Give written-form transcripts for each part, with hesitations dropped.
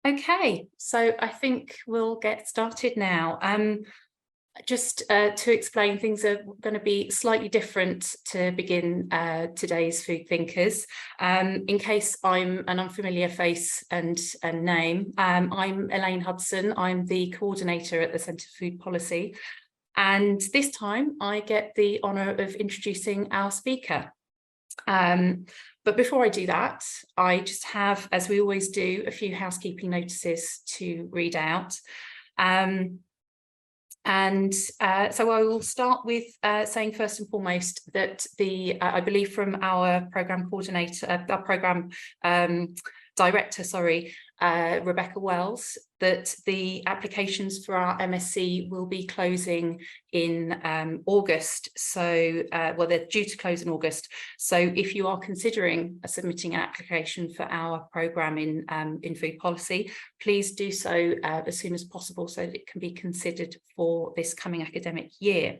Okay, so I think we'll get started now. Just to explain, things are going to be slightly different to begin today's Food Thinkers. In case I'm an unfamiliar face and name, I'm Elaine Hudson. I'm the coordinator at the Centre for Food Policy. And this time I get the honour of introducing our speaker. But before I do that, I just have, as we always do, a few housekeeping notices to read out. So I will start with saying first and foremost that I believe from our programme coordinator, our programme director, Rebecca Wells, that the applications for our MSc will be closing in August. So, well, they're due to close in August. So if you are considering submitting an application for our programme in food policy, please do so as soon as possible so that it can be considered for this coming academic year.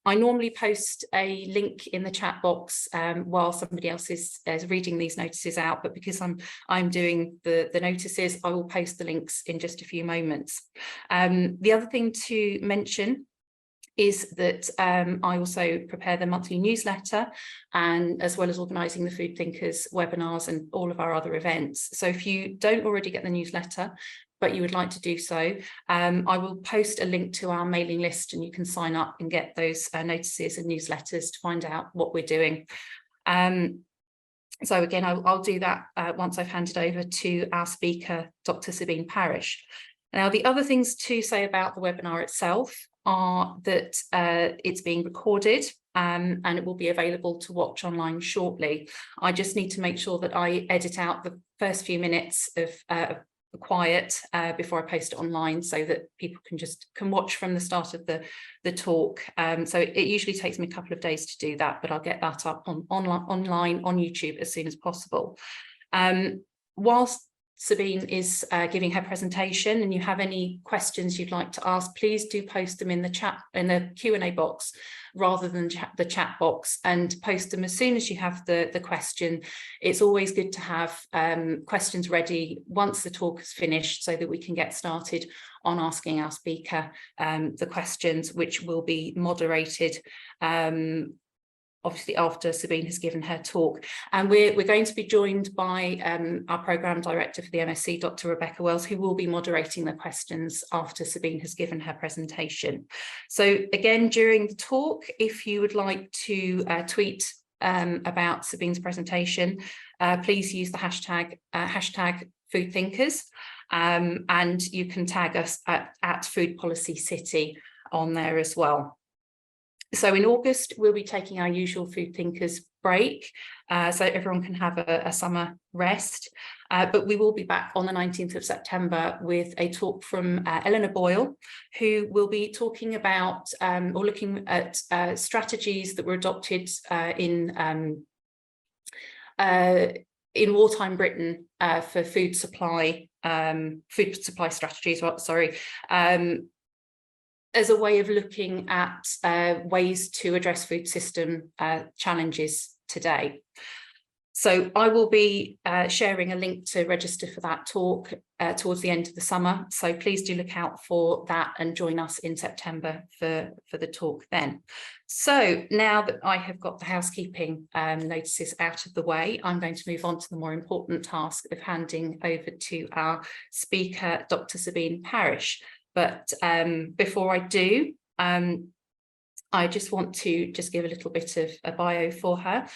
I normally post a link in the chat box while somebody else is reading these notices out, but because I'm doing the notices, I will post the links in just a few moments. The other thing to mention is that I also prepare the monthly newsletter, and as well as organising the Food Thinkers webinars and all of our other events. So if you don't already get the newsletter, but you would like to do so, I will post a link to our mailing list and you can sign up and get those notices and newsletters to find out what we're doing. So again, I'll do that once I've handed over to our speaker, Dr. Sabine Parrish. Now, the other things to say about the webinar itself are that it's being recorded and it will be available to watch online shortly. I just need to make sure that I edit out the first few minutes of quiet before I post it online so that people can watch from the start of the talk. So it usually takes me a couple of days to do that, but I'll get that up online on YouTube as soon as possible. Whilst Sabine is giving her presentation and you have any questions you'd like to ask, please do post them in the chat, in the Q&A box rather than the chat box, and post them as soon as you have the question. It's always good to have questions ready once the talk is finished so that we can get started on asking our speaker the questions, which will be moderated obviously after Sabine has given her talk. And we're going to be joined by our programme director for the MSc, Dr. Rebecca Wells, who will be moderating the questions after Sabine has given her presentation. So again, during the talk, if you would like to tweet about Sabine's presentation, please use the hashtag Food Thinkers, and you can tag us at Food Policy City on there as well. So in August, we'll be taking our usual Food Thinkers break, so everyone can have a summer rest. But we will be back on the 19th of September with a talk from Eleanor Boyle, who will be talking about or looking at strategies that were adopted in wartime Britain for food supply strategies, as a way of looking at ways to address food system challenges today. So I will be sharing a link to register for that talk towards the end of the summer. So please do look out for that and join us in September for the talk then. So now that I have got the housekeeping notices out of the way, I'm going to move on to the more important task of handing over to our speaker, Dr. Sabine Parrish. But before I do, I just want to give a little bit of a bio for her.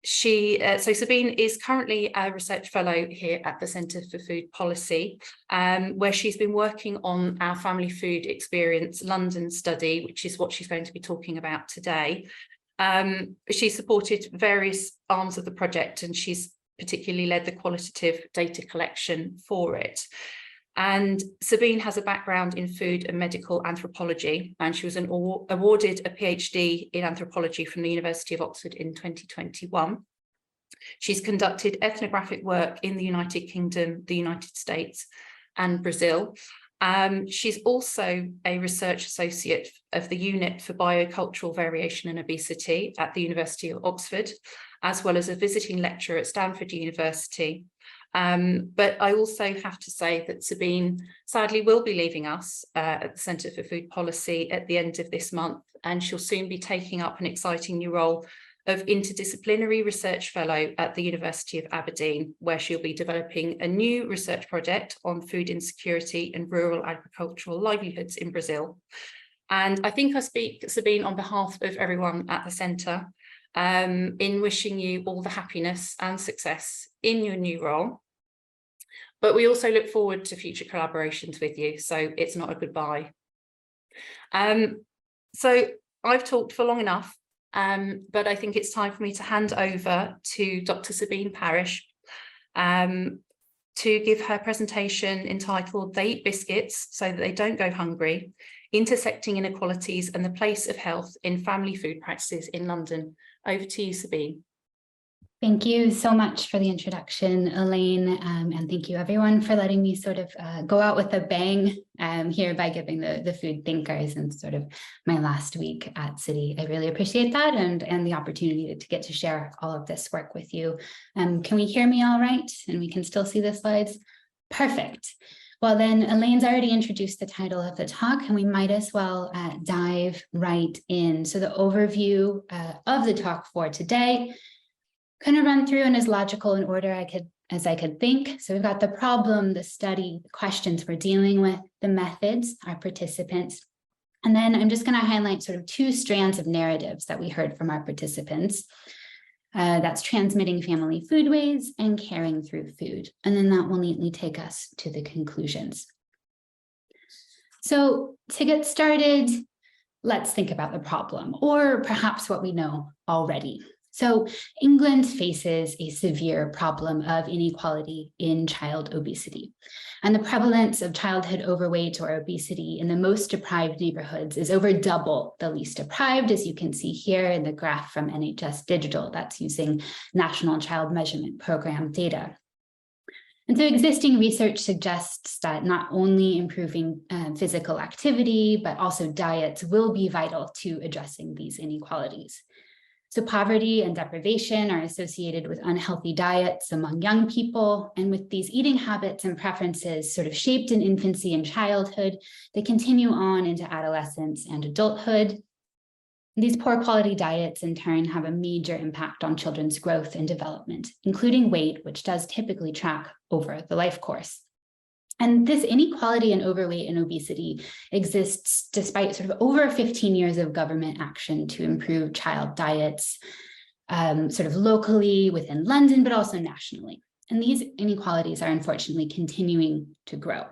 So Sabine is currently a research fellow here at the Centre for Food Policy, where she's been working on our Family Food Experience London study, which is what she's going to be talking about today. She supported various arms of the project, and she's particularly led the qualitative data collection for it. And Sabine has a background in food and medical anthropology, and she was awarded a PhD in anthropology from the University of Oxford in 2021. She's conducted ethnographic work in the United Kingdom, the United States, and Brazil. She's also a research associate of the Unit for Biocultural Variation and Obesity at the University of Oxford, as well as a visiting lecturer at Stanford University. But I also have to say that Sabine sadly will be leaving us at the Centre for Food Policy at the end of this month, and she'll soon be taking up an exciting new role of interdisciplinary research fellow at the University of Aberdeen, where she'll be developing a new research project on food insecurity and rural agricultural livelihoods in Brazil. And I think I speak, Sabine, on behalf of everyone at the Centre in wishing you all the happiness and success in your new role. But we also look forward to future collaborations with you, so it's not a goodbye. So I've talked for long enough, but I think it's time for me to hand over to Dr. Sabine Parrish to give her presentation entitled "They Eat Biscuits So That They Don't Go Hungry, Intersecting Inequalities and the Place of Health in Family Food Practices in London." Over to you, Sabine. Thank you so much for the introduction, Elaine, and thank you everyone for letting me sort of go out with a bang here by giving the food thinkers and sort of my last week at City. I really appreciate that and the opportunity to get to share all of this work with you. Can we hear me all right? And we can still see the slides? Perfect. Well, then Elaine's already introduced the title of the talk, and we might as well dive right in. So the overview of the talk for today, kind of run through in as logical an order as I could think. So we've got the problem, the study, the questions we're dealing with, the methods, our participants. And then I'm just going to highlight sort of two strands of narratives that we heard from our participants. That's transmitting family foodways and caring through food. And then that will neatly take us to the conclusions. So to get started, let's think about the problem, or perhaps what we know already. So England faces a severe problem of inequality in child obesity. And the prevalence of childhood overweight or obesity in the most deprived neighborhoods is over double the least deprived, as you can see here in the graph from NHS Digital, that's using National Child Measurement Program data. And so existing research suggests that not only improving physical activity, but also diets will be vital to addressing these inequalities. So poverty and deprivation are associated with unhealthy diets among young people, and with these eating habits and preferences sort of shaped in infancy and childhood, they continue on into adolescence and adulthood. These poor quality diets in turn have a major impact on children's growth and development, including weight, which does typically track over the life course. And this inequality in overweight and obesity exists despite sort of over 15 years of government action to improve child diets, sort of locally within London, but also nationally. And these inequalities are unfortunately continuing to grow.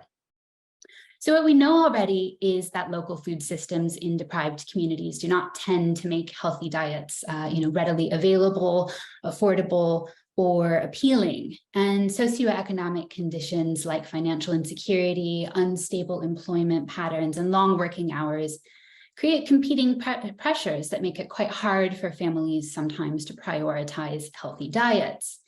So what we know already is that local food systems in deprived communities do not tend to make healthy diets readily available, affordable, or appealing. And socioeconomic conditions like financial insecurity, unstable employment patterns, and long working hours create competing pressures that make it quite hard for families sometimes to prioritize healthy diets.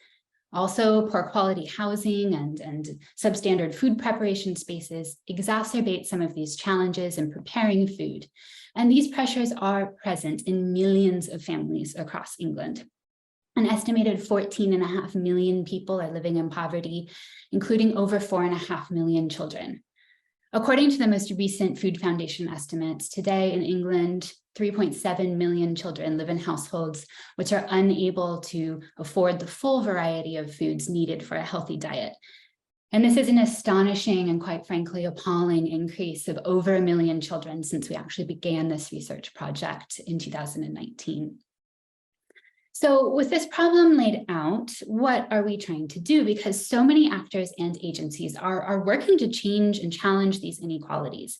Also, poor quality housing and substandard food preparation spaces exacerbate some of these challenges in preparing food. And these pressures are present in millions of families across England. An estimated 14.5 million people are living in poverty, including over 4.5 million children. According to the most recent Food Foundation estimates, today in England, 3.7 million children live in households which are unable to afford the full variety of foods needed for a healthy diet. And this is an astonishing and quite frankly appalling increase of over 1 million children since we actually began this research project in 2019. So with this problem laid out, what are we trying to do? Because so many actors and agencies are working to change and challenge these inequalities,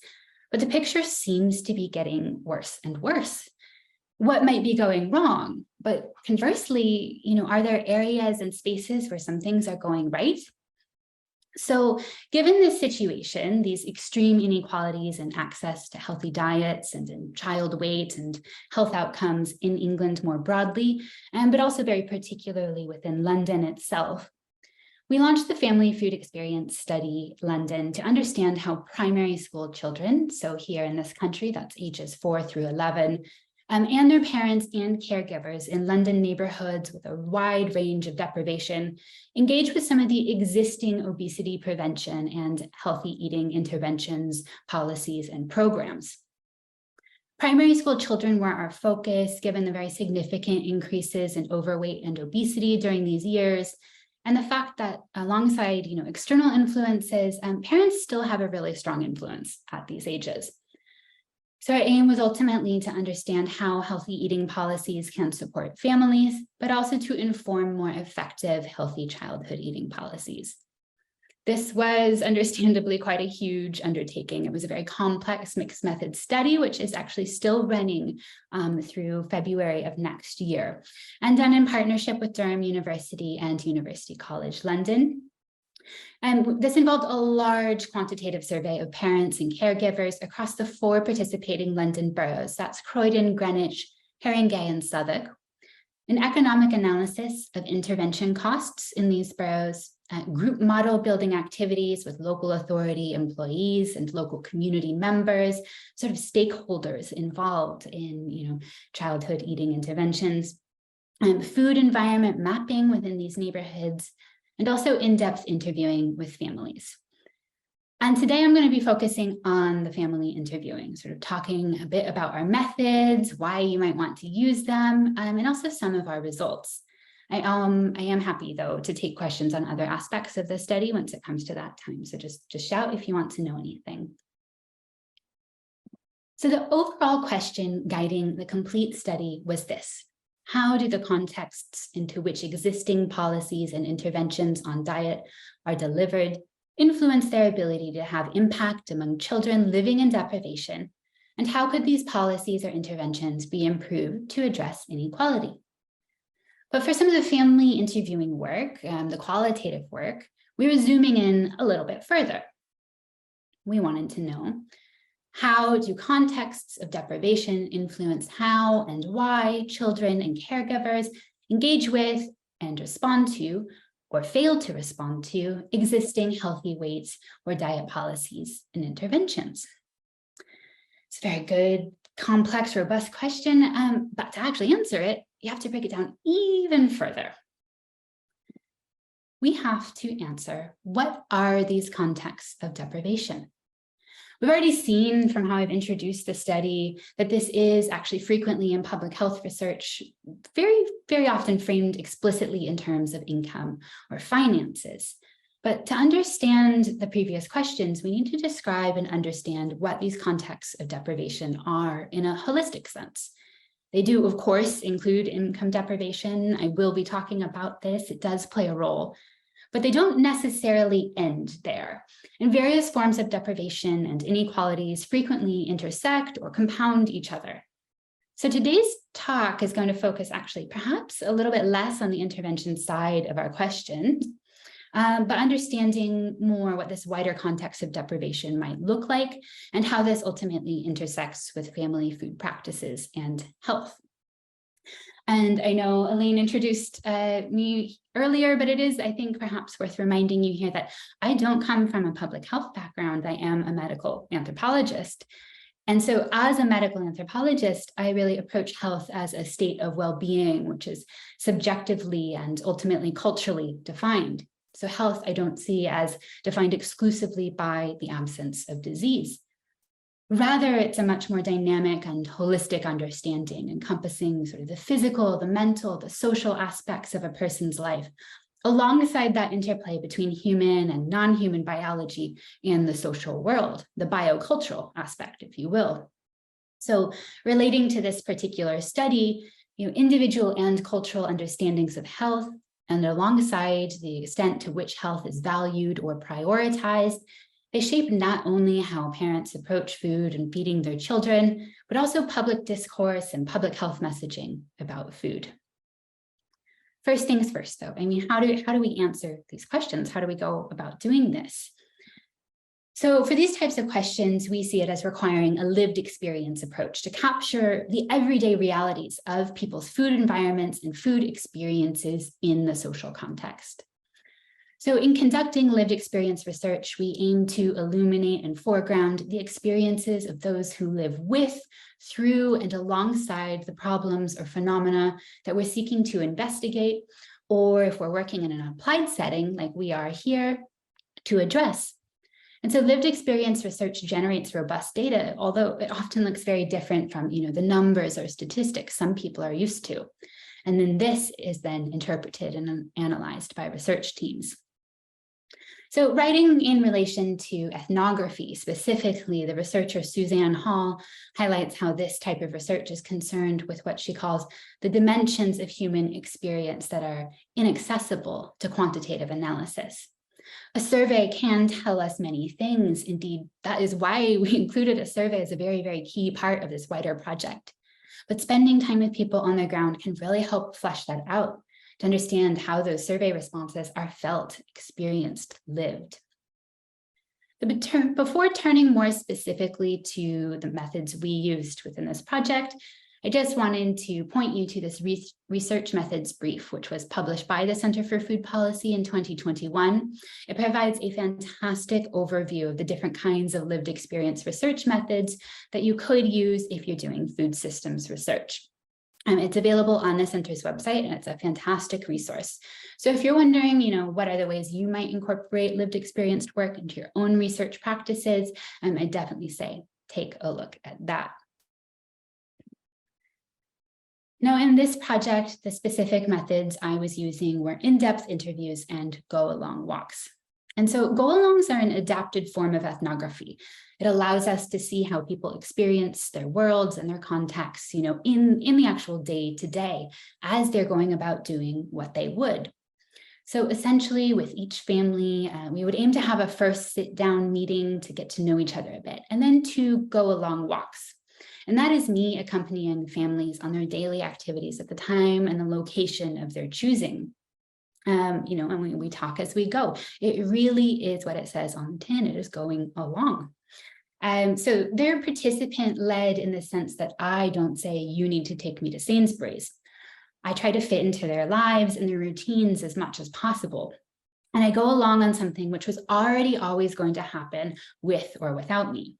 but the picture seems to be getting worse and worse. What might be going wrong? But conversely, are there areas and spaces where some things are going right? So given this situation, these extreme inequalities in access to healthy diets and in child weight and health outcomes in England more broadly, but also very particularly within London itself, we launched the Family Food Experience Study London to understand how primary school children, so here in this country, that's ages 4 through 11, and their parents and caregivers in London neighborhoods with a wide range of deprivation engage with some of the existing obesity prevention and healthy eating interventions, policies, and programs. Primary school children were our focus, given the very significant increases in overweight and obesity during these years, and the fact that alongside external influences, parents still have a really strong influence at these ages. So our aim was ultimately to understand how healthy eating policies can support families, but also to inform more effective healthy childhood eating policies. This was understandably quite a huge undertaking. It was a very complex mixed method study, which is actually still running through February of next year, and done in partnership with Durham University and University College London. And this involved a large quantitative survey of parents and caregivers across the 4 participating London boroughs. That's Croydon, Greenwich, Haringey, and Southwark. An economic analysis of intervention costs in these boroughs, group model building activities with local authority employees and local community members, sort of stakeholders involved in childhood eating interventions, food environment mapping within these neighborhoods, and also in-depth interviewing with families. And today I'm going to be focusing on the family interviewing, sort of talking a bit about our methods, why you might want to use them, and also some of our results. I am happy, though, to take questions on other aspects of the study once it comes to that time. So just shout if you want to know anything. So the overall question guiding the complete study was this: how do the contexts into which existing policies and interventions on diet are delivered influence their ability to have impact among children living in deprivation? And how could these policies or interventions be improved to address inequality? But for some of the family interviewing work, the qualitative work, we were zooming in a little bit further. We wanted to know, how do contexts of deprivation influence how and why children and caregivers engage with and respond to, or fail to respond to, existing healthy weight or diet policies and interventions? It's a very good, complex, robust question, but to actually answer it, you have to break it down even further. We have to answer, what are these contexts of deprivation? We've already seen from how I've introduced the study that this is actually frequently in public health research, very, very often framed explicitly in terms of income or finances. But to understand the previous questions, we need to describe and understand what these contexts of deprivation are in a holistic sense. They do, of course, include income deprivation. I will be talking about this. It does play a role, but they don't necessarily end there. And various forms of deprivation and inequalities frequently intersect or compound each other. So today's talk is going to focus actually perhaps a little bit less on the intervention side of our question, but understanding more what this wider context of deprivation might look like and how this ultimately intersects with family food practices and health. And I know Elaine introduced me earlier, but it is, I think, perhaps worth reminding you here that I don't come from a public health background. I am a medical anthropologist. And so as a medical anthropologist, I really approach health as a state of well-being, which is subjectively and ultimately culturally defined. So health, I don't see as defined exclusively by the absence of disease. Rather, it's a much more dynamic and holistic understanding, encompassing sort of the physical, the mental, the social aspects of a person's life, alongside that interplay between human and non-human biology and the social world, the biocultural aspect, if you will. So relating to this particular study, individual and cultural understandings of health, and alongside the extent to which health is valued or prioritized, they shape not only how parents approach food and feeding their children, but also public discourse and public health messaging about food. First things first, though, how do we answer these questions? How do we go about doing this? So for these types of questions, we see it as requiring a lived experience approach to capture the everyday realities of people's food environments and food experiences in the social context. So in conducting lived experience research, we aim to illuminate and foreground the experiences of those who live with, through, and alongside the problems or phenomena that we're seeking to investigate, or if we're working in an applied setting like we are here, to address. And so lived experience research generates robust data, although it often looks very different from the numbers or statistics some people are used to. And then this is then interpreted and analyzed by research teams. So writing in relation to ethnography, specifically, the researcher Suzanne Hall highlights how this type of research is concerned with what she calls the dimensions of human experience that are inaccessible to quantitative analysis. A survey can tell us many things. Indeed, that is why we included a survey as a very, very key part of this wider project. But spending time with people on the ground can really help flesh that out, to understand how those survey responses are felt, experienced, lived. But before turning more specifically to the methods we used within this project, I just wanted to point you to this research methods brief, which was published by the Center for Food Policy in 2021. It provides a fantastic overview of the different kinds of lived experience research methods that you could use if you're doing food systems research. It's available on the center's website, and it's a fantastic resource. So if you're wondering, what are the ways you might incorporate lived experienced work into your own research practices, I definitely say take a look at that. Now, in this project, the specific methods I was using were in-depth interviews and go-along walks. And so go-alongs are an adapted form of ethnography. It allows us to see how people experience their worlds and their contexts, in the actual day-to-day as they're going about doing what they would. So essentially, with each family, we would aim to have a first sit-down meeting to get to know each other a bit, and then 2 go-along walks. And that is me accompanying families on their daily activities at the time and the location of their choosing. And we talk as we go. It really is what it says on the tin. It is going along. So they're participant led in the sense that I don't say, you need to take me to Sainsbury's. I try to fit into their lives and their routines as much as possible. And I go along on something which was already always going to happen with or without me.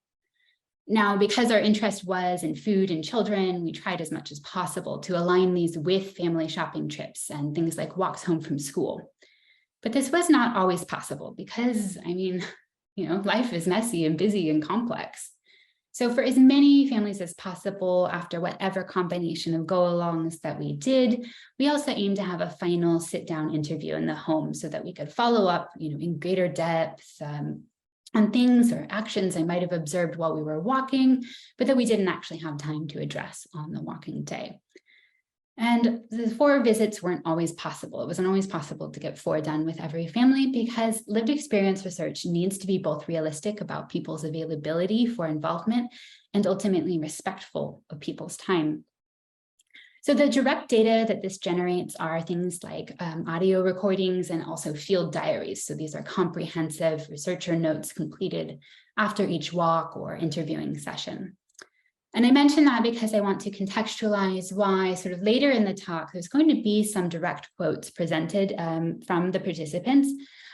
Now, because our interest was in food and children, we tried as much as possible to align these with family shopping trips and things like walks home from school. But this was not always possible because, life is messy and busy and complex. So for as many families as possible, after whatever combination of go-alongs that we did, we also aimed to have a final sit-down interview in the home so that we could follow up, in greater depth, on things or actions I might have observed while we were walking, but that we didn't actually have time to address on the walking day. And the 4 visits weren't always possible. It wasn't always possible to get 4 done with every family because lived experience research needs to be both realistic about people's availability for involvement and ultimately respectful of people's time. So the direct data that this generates are things like audio recordings and also field diaries. So these are comprehensive researcher notes completed after each walk or interviewing session. And I mention that because I want to contextualize why sort of later in the talk, there's going to be some direct quotes presented from the participants,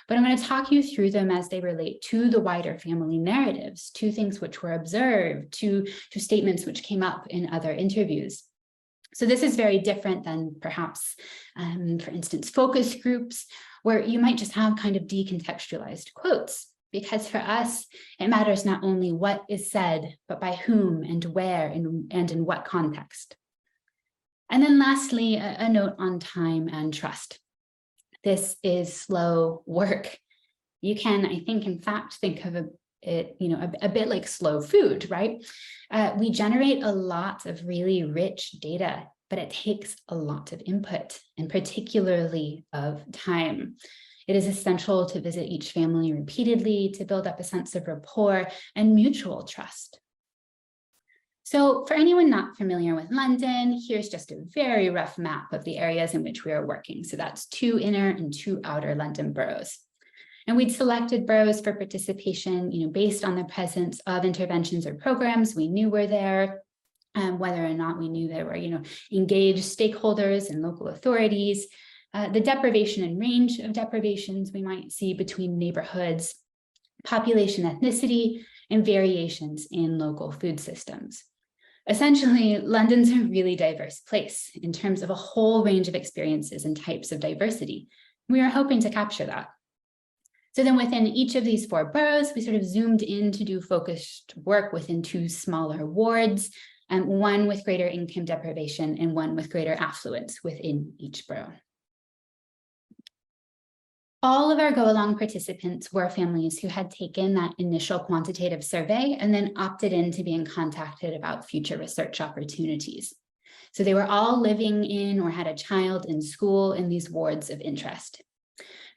but I'm going to talk you through them as they relate to the wider family narratives, to things which were observed, to statements which came up in other interviews. So this is very different than perhaps, for instance, focus groups, where you might just have kind of decontextualized quotes. Because for us, it matters not only what is said, but by whom and where and in what context. And then lastly, a note on time and trust. This is slow work. You can, I think, in fact, think of it, a bit like slow food, right? We generate a lot of really rich data, but it takes a lot of input, and particularly of time. It is essential to visit each family repeatedly to build up a sense of rapport and mutual trust. So for anyone not familiar with London, here's just a very rough map of the areas in which we are working. So that's 2 inner and 2 outer London boroughs. And we'd selected boroughs for participation, based on the presence of interventions or programs we knew were there, whether or not we knew there were, engaged stakeholders and local authorities, the deprivation and range of deprivations we might see between neighborhoods, population ethnicity, and variations in local food systems. Essentially, London's a really diverse place in terms of a whole range of experiences and types of diversity. We are hoping to capture that. So then within each of these 4 boroughs, we sort of zoomed in to do focused work within 2 smaller wards, one with greater income deprivation and one with greater affluence within each borough. All of our go-along participants were families who had taken that initial quantitative survey and then opted into being contacted about future research opportunities. So they were all living in or had a child in school in these wards of interest.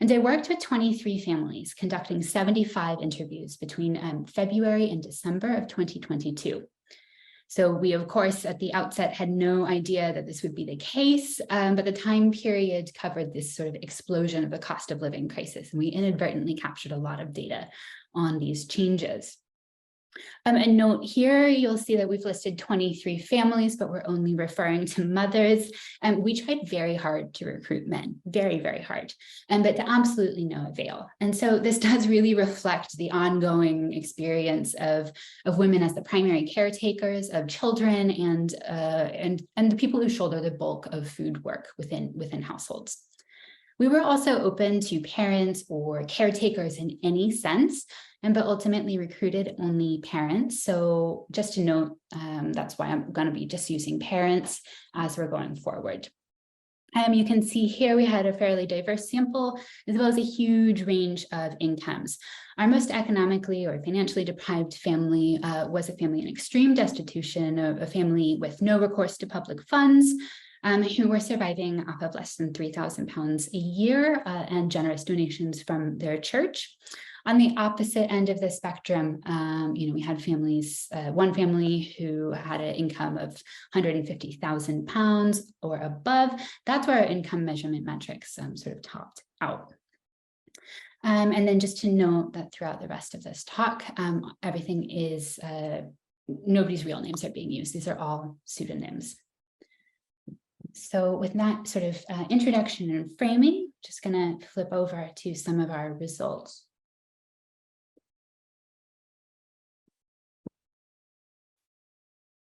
And I worked with 23 families, conducting 75 interviews between February and December of 2022. So we, of course, at the outset had no idea that this would be the case, but the time period covered this sort of explosion of the cost of living crisis, and we inadvertently captured a lot of data on these changes. And note here, you'll see that we've listed 23 families, but we're only referring to mothers. And we tried very hard to recruit men, very, very hard, but to absolutely no avail. And so this does really reflect the ongoing experience of women as the primary caretakers of children and the people who shoulder the bulk of food work within households. We were also open to parents or caretakers in any sense, but ultimately recruited only parents. So just to note, that's why I'm going to be just using parents as we're going forward. You can see here we had a fairly diverse sample, as well as a huge range of incomes. Our most economically or financially deprived family was a family in extreme destitution, a family with no recourse to public funds, who were surviving off of less than £3,000 a year and generous donations from their church. On the opposite end of the spectrum, we had families, one family who had an income of £150,000 or above. That's where our income measurement metrics sort of topped out. And then just to note that throughout the rest of this talk, everything is, nobody's real names are being used. These are all pseudonyms. So with that sort of introduction and framing, just going to flip over to some of our results.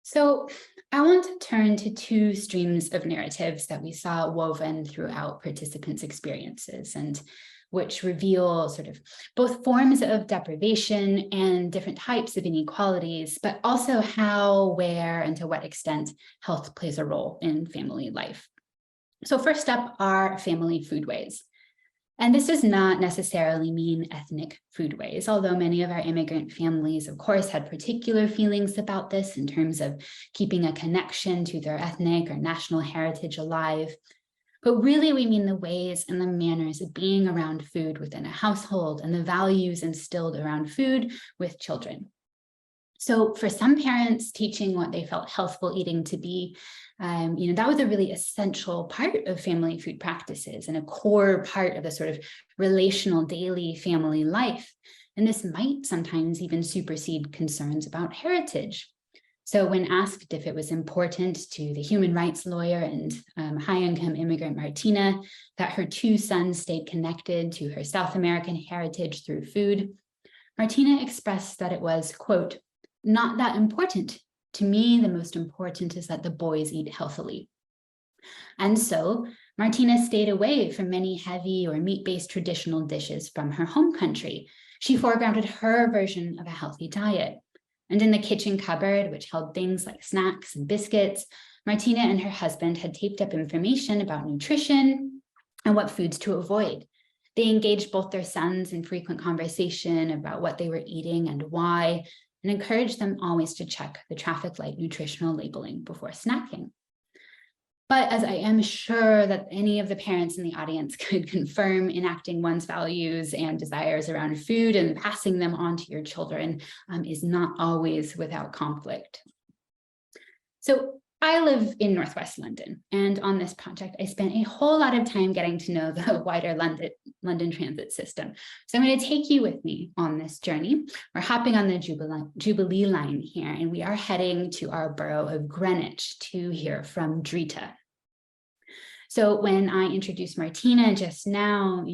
So I want to turn to 2 streams of narratives that we saw woven throughout participants' experiences and which reveal sort of both forms of deprivation and different types of inequalities, but also how, where, and to what extent health plays a role in family life. So first up are family foodways. And this does not necessarily mean ethnic foodways, although many of our immigrant families, of course, had particular feelings about this in terms of keeping a connection to their ethnic or national heritage alive. But really, we mean the ways and the manners of being around food within a household and the values instilled around food with children. So for some parents, teaching what they felt healthful eating to be, that was a really essential part of family food practices and a core part of the sort of relational daily family life. And this might sometimes even supersede concerns about heritage. So when asked if it was important to the human rights lawyer and high-income immigrant Martina that her 2 sons stayed connected to her South American heritage through food, Martina expressed that it was, quote, "not that important. To me, the most important is that the boys eat healthily." And so Martina stayed away from many heavy or meat-based traditional dishes from her home country. She foregrounded her version of a healthy diet. And in the kitchen cupboard, which held things like snacks and biscuits, Martina and her husband had taped up information about nutrition and what foods to avoid. They engaged both their sons in frequent conversation about what they were eating and why, and encouraged them always to check the traffic light nutritional labeling before snacking. But as I am sure that any of the parents in the audience could confirm, enacting one's values and desires around food and passing them on to your children is not always without conflict. So I live in Northwest London, and on this project, I spent a whole lot of time getting to know the wider London transit system. So I'm going to take you with me on this journey. We're hopping on the Jubilee line here, and we are heading to our borough of Greenwich to hear from Drita. So when I introduced Martina just now,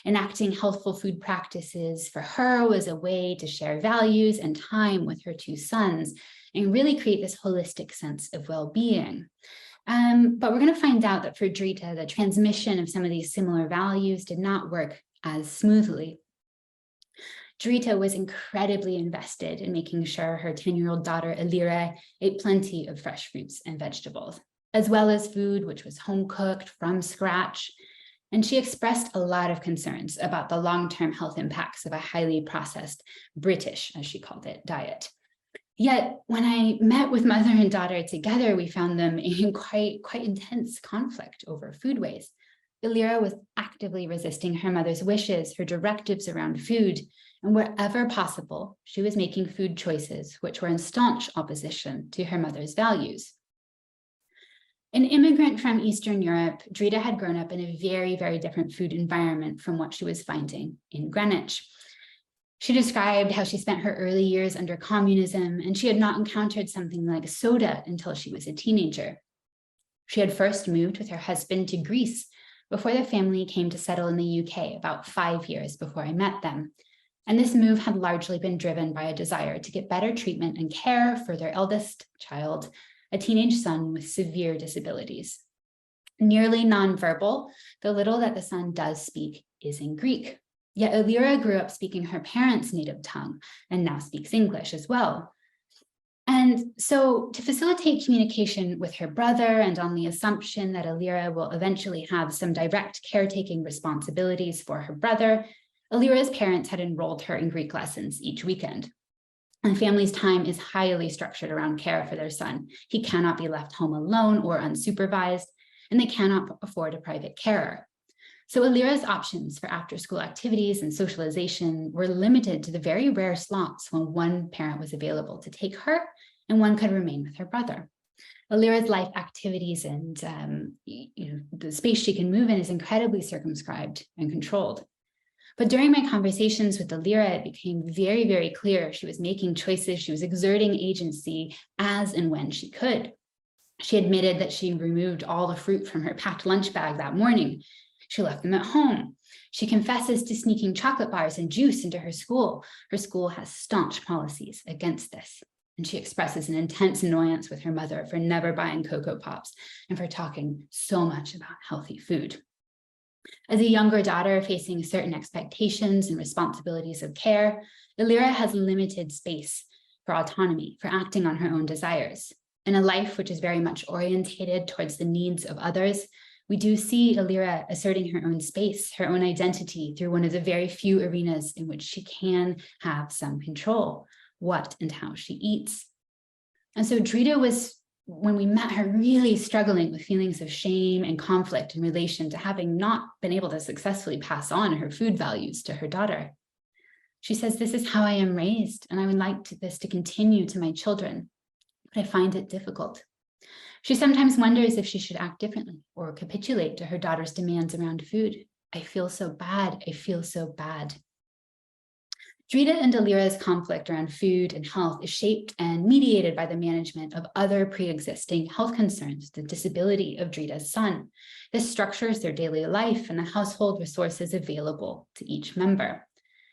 enacting healthful food practices for her was a way to share values and time with her two sons and really create this holistic sense of well-being. But we're going to find out that for Drita, the transmission of some of these similar values did not work as smoothly. Drita was incredibly invested in making sure her 10-year-old daughter, Elira, ate plenty of fresh fruits and vegetables, as well as food which was home-cooked from scratch. And she expressed a lot of concerns about the long-term health impacts of a highly processed British, as she called it, diet. Yet when I met with mother and daughter together, we found them in quite intense conflict over food waste. Elira was actively resisting her mother's wishes, her directives around food, and wherever possible, she was making food choices which were in staunch opposition to her mother's values. An immigrant from Eastern Europe, Drita had grown up in a very, very different food environment from what she was finding in Greenwich. She described how she spent her early years under communism, and she had not encountered something like soda until she was a teenager. She had first moved with her husband to Greece before the family came to settle in the UK about 5 years before I met them. And this move had largely been driven by a desire to get better treatment and care for their eldest child, a teenage son with severe disabilities. Nearly nonverbal, the little that the son does speak is in Greek. Yet Elira grew up speaking her parents' native tongue and now speaks English as well. And so to facilitate communication with her brother and on the assumption that Elira will eventually have some direct caretaking responsibilities for her brother, Elira's parents had enrolled her in Greek lessons each weekend. And family's time is highly structured around care for their son. He cannot be left home alone or unsupervised, and they cannot afford a private carer. So Elira's options for after-school activities and socialization were limited to the very rare slots when one parent was available to take her and one could remain with her brother. Elira's life activities and the space she can move in is incredibly circumscribed and controlled. But during my conversations with Elira, it became very, very clear she was making choices, she was exerting agency as and when she could. She admitted that she removed all the fruit from her packed lunch bag that morning. She left them at home. She confesses to sneaking chocolate bars and juice into her school. Her school has staunch policies against this. And she expresses an intense annoyance with her mother for never buying Cocoa Pops and for talking so much about healthy food. As a younger daughter facing certain expectations and responsibilities of care, Elira has limited space for autonomy, for acting on her own desires. In a life which is very much orientated towards the needs of others, we do see Elira asserting her own space, her own identity through one of the very few arenas in which she can have some control, what and how she eats. And so Drita was, when we met her, really struggling with feelings of shame and conflict in relation to having not been able to successfully pass on her food values to her daughter. She says, "This is how I am raised, and I would like this to continue to my children, but I find it difficult." She sometimes wonders if she should act differently or capitulate to her daughter's demands around food. "I feel so bad. I feel so bad." Drita and Elira's conflict around food and health is shaped and mediated by the management of other pre-existing health concerns, the disability of Drita's son. This structures their daily life and the household resources available to each member.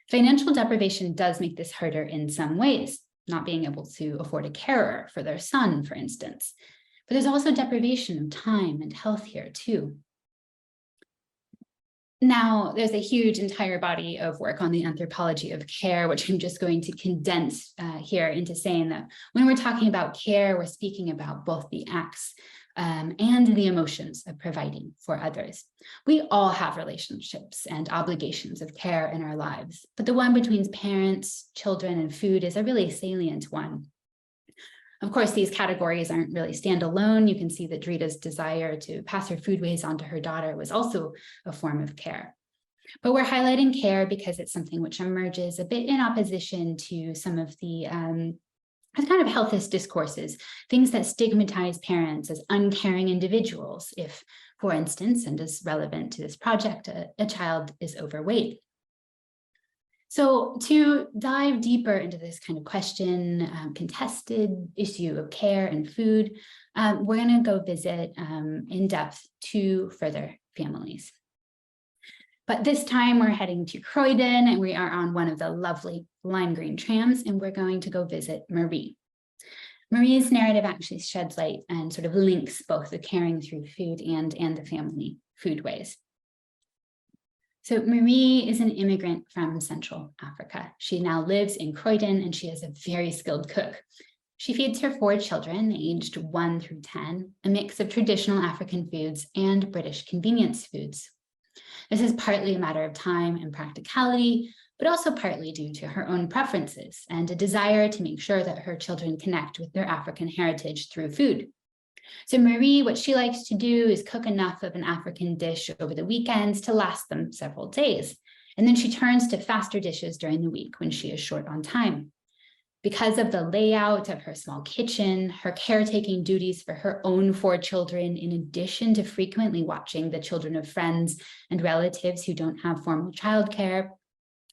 Financial deprivation does make this harder in some ways, not being able to afford a carer for their son, for instance. But there's also deprivation of time and health here too. Now, there's a huge entire body of work on the anthropology of care, which I'm just going to condense here into saying that when we're talking about care, we're speaking about both the acts and the emotions of providing for others. We all have relationships and obligations of care in our lives, but the one between parents, children, and food is a really salient one. Of course, these categories aren't really standalone. You can see that Drita's desire to pass her foodways on to her daughter was also a form of care. But we're highlighting care because it's something which emerges a bit in opposition to some of the kind of healthist discourses, things that stigmatize parents as uncaring individuals if, for instance, and as relevant to this project, a child is overweight. So to dive deeper into this kind of question, contested issue of care and food, we're going to go visit in depth 2 further families. But this time we're heading to Croydon, and we are on one of the lovely lime green trams, and we're going to go visit Marie. Marie's narrative actually sheds light and sort of links both the caring through food and the family foodways. So Marie is an immigrant from Central Africa. She now lives in Croydon, and she is a very skilled cook. She feeds her 4 children, aged 1 through 10, a mix of traditional African foods and British convenience foods. This is partly a matter of time and practicality, but also partly due to her own preferences and a desire to make sure that her children connect with their African heritage through food. So Marie, what she likes to do is cook enough of an African dish over the weekends to last them several days. And then she turns to faster dishes during the week when she is short on time. Because of the layout of her small kitchen, her caretaking duties for her own 4 children, in addition to frequently watching the children of friends and relatives who don't have formal childcare,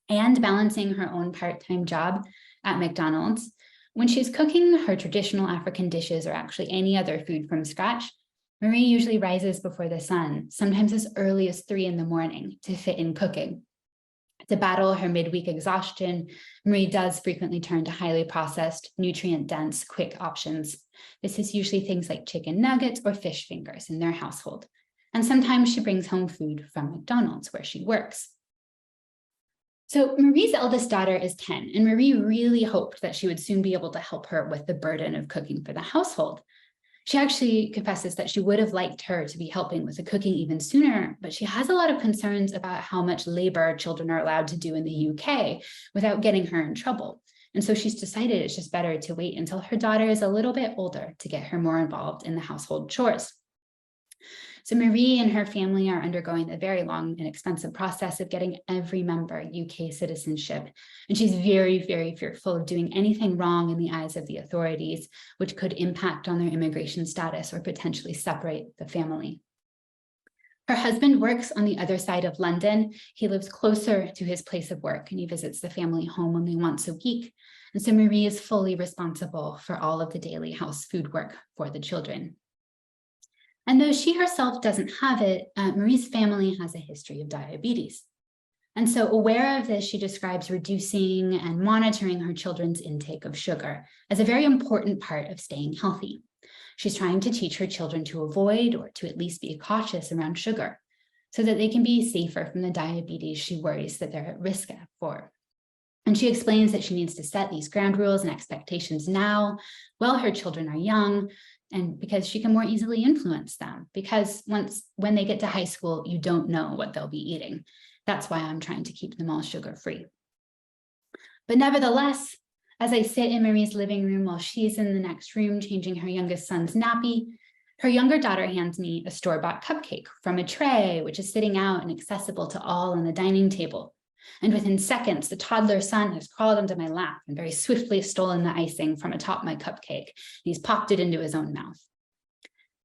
and balancing her own part-time job at McDonald's, when she's cooking her traditional African dishes or actually any other food from scratch, Marie usually rises before the sun, sometimes as early as 3 in the morning, to fit in cooking. To battle her midweek exhaustion, Marie does frequently turn to highly processed, nutrient-dense, quick options. This is usually things like chicken nuggets or fish fingers in their household. And sometimes she brings home food from McDonald's where she works. So Marie's eldest daughter is 10, and Marie really hoped that she would soon be able to help her with the burden of cooking for the household. She actually confesses that she would have liked her to be helping with the cooking even sooner, but she has a lot of concerns about how much labor children are allowed to do in the UK without getting her in trouble. And so she's decided it's just better to wait until her daughter is a little bit older to get her more involved in the household chores. So Marie and her family are undergoing a very long and expensive process of getting every member UK citizenship. And she's very, very fearful of doing anything wrong in the eyes of the authorities, which could impact on their immigration status or potentially separate the family. Her husband works on the other side of London. He lives closer to his place of work, and he visits the family home only once a week. And so Marie is fully responsible for all of the daily house food work for the children. And though she herself doesn't have it, Marie's family has a history of diabetes. And so aware of this, she describes reducing and monitoring her children's intake of sugar as a very important part of staying healthy. She's trying to teach her children to avoid or to at least be cautious around sugar so that they can be safer from the diabetes she worries that they're at risk for. And she explains that she needs to set these ground rules and expectations now while her children are young, and because she can more easily influence them, because when they get to high school, you don't know what they'll be eating. That's why I'm trying to keep them all sugar-free. But nevertheless, as I sit in Marie's living room while she's in the next room changing her youngest son's nappy, her younger daughter hands me a store-bought cupcake from a tray, which is sitting out and accessible to all on the dining table. And within seconds, the toddler son has crawled onto my lap and very swiftly stolen the icing from atop my cupcake. He's popped it into his own mouth.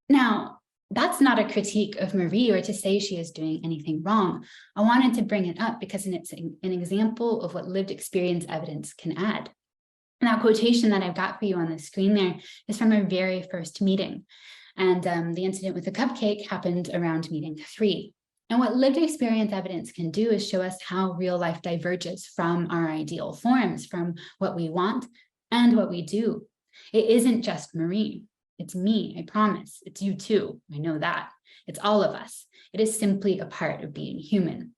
Now, that's not a critique of Marie or to say she is doing anything wrong. I wanted to bring it up because it's an example of what lived experience evidence can add. And that quotation that I've got for you on the screen there is from our very first meeting. And the incident with the cupcake happened around meeting 3. And what lived experience evidence can do is show us how real life diverges from our ideal forms, from what we want and what we do. It isn't just Marie. It's me, I promise. It's you too. I know that. It's all of us. It is simply a part of being human.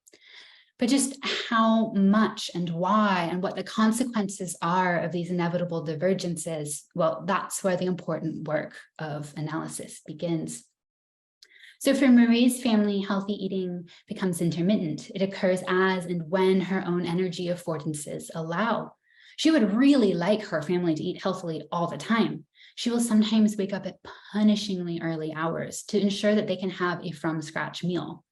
But just how much and why and what the consequences are of these inevitable divergences, well, that's where the important work of analysis begins. So for Marie's family, healthy eating becomes intermittent. It occurs as and when her own energy affordances allow. She would really like her family to eat healthily all the time. She will sometimes wake up at punishingly early hours to ensure that they can have a from-scratch meal.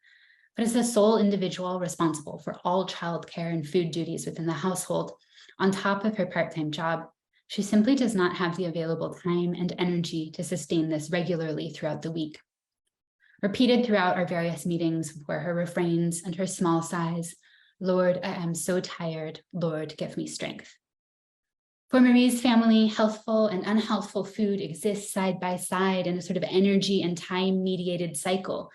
But as the sole individual responsible for all childcare and food duties within the household, on top of her part-time job, she simply does not have the available time and energy to sustain this regularly throughout the week. Repeated throughout our various meetings were her refrains and her small sighs, Lord, I am so tired. Lord, give me strength. For Marie's family, healthful and unhealthful food exists side by side in a sort of energy and time-mediated cycle.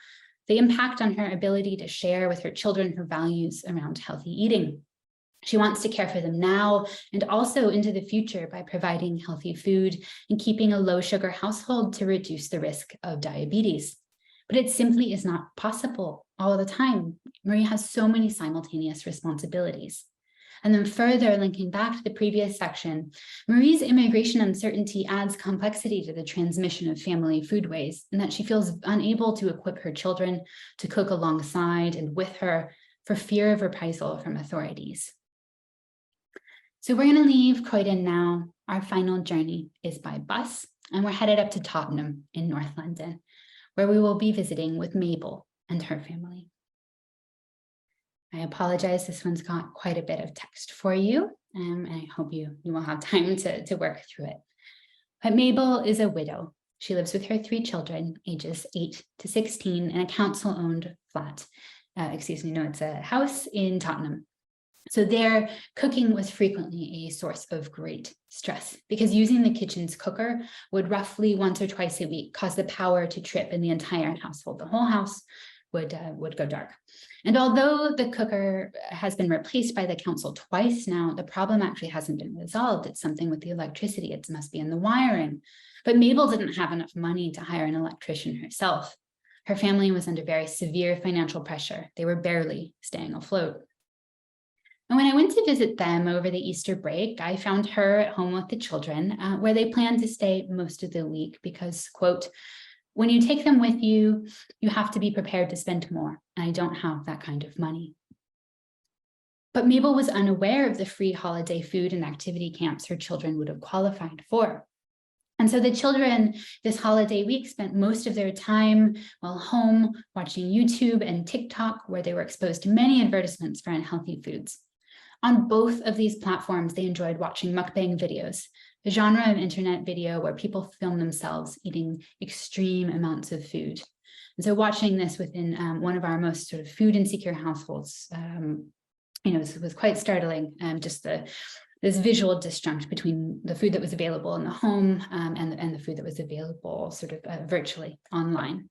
They impact on her ability to share with her children her values around healthy eating. She wants to care for them now and also into the future by providing healthy food and keeping a low-sugar household to reduce the risk of diabetes. But it simply is not possible all the time. Marie has so many simultaneous responsibilities. And then further linking back to the previous section, Marie's immigration uncertainty adds complexity to the transmission of family foodways, and that she feels unable to equip her children to cook alongside and with her for fear of reprisal from authorities. So we're going to leave Croydon now. Our final journey is by bus, and we're headed up to Tottenham in North London, where we will be visiting with Mabel and her family. I apologize, this one's got quite a bit of text for you, and I hope you will have time to work through it. But Mabel is a widow. She lives with her 3 children, ages 8 to 16, in a council-owned flat. It's a house in Tottenham. So there, cooking was frequently a source of great stress because using the kitchen's cooker would roughly once or twice a week cause the power to trip in the entire household. The whole house would go dark. And although the cooker has been replaced by the council twice now, the problem actually hasn't been resolved. It's something with the electricity. It must be in the wiring. But Mabel didn't have enough money to hire an electrician herself. Her family was under very severe financial pressure. They were barely staying afloat. And when I went to visit them over the Easter break, I found her at home with the children, where they planned to stay most of the week because, quote, when you take them with you, you have to be prepared to spend more, and I don't have that kind of money. But Mabel was unaware of the free holiday food and activity camps her children would have qualified for. And so the children this holiday week spent most of their time while home watching YouTube and TikTok, where they were exposed to many advertisements for unhealthy foods. On both of these platforms, they enjoyed watching mukbang videos, a genre of internet video where people film themselves eating extreme amounts of food. And so watching this within one of our most sort of food insecure households, it was quite startling, just this visual disjunct between the food that was available in the home and the food that was available sort of virtually online.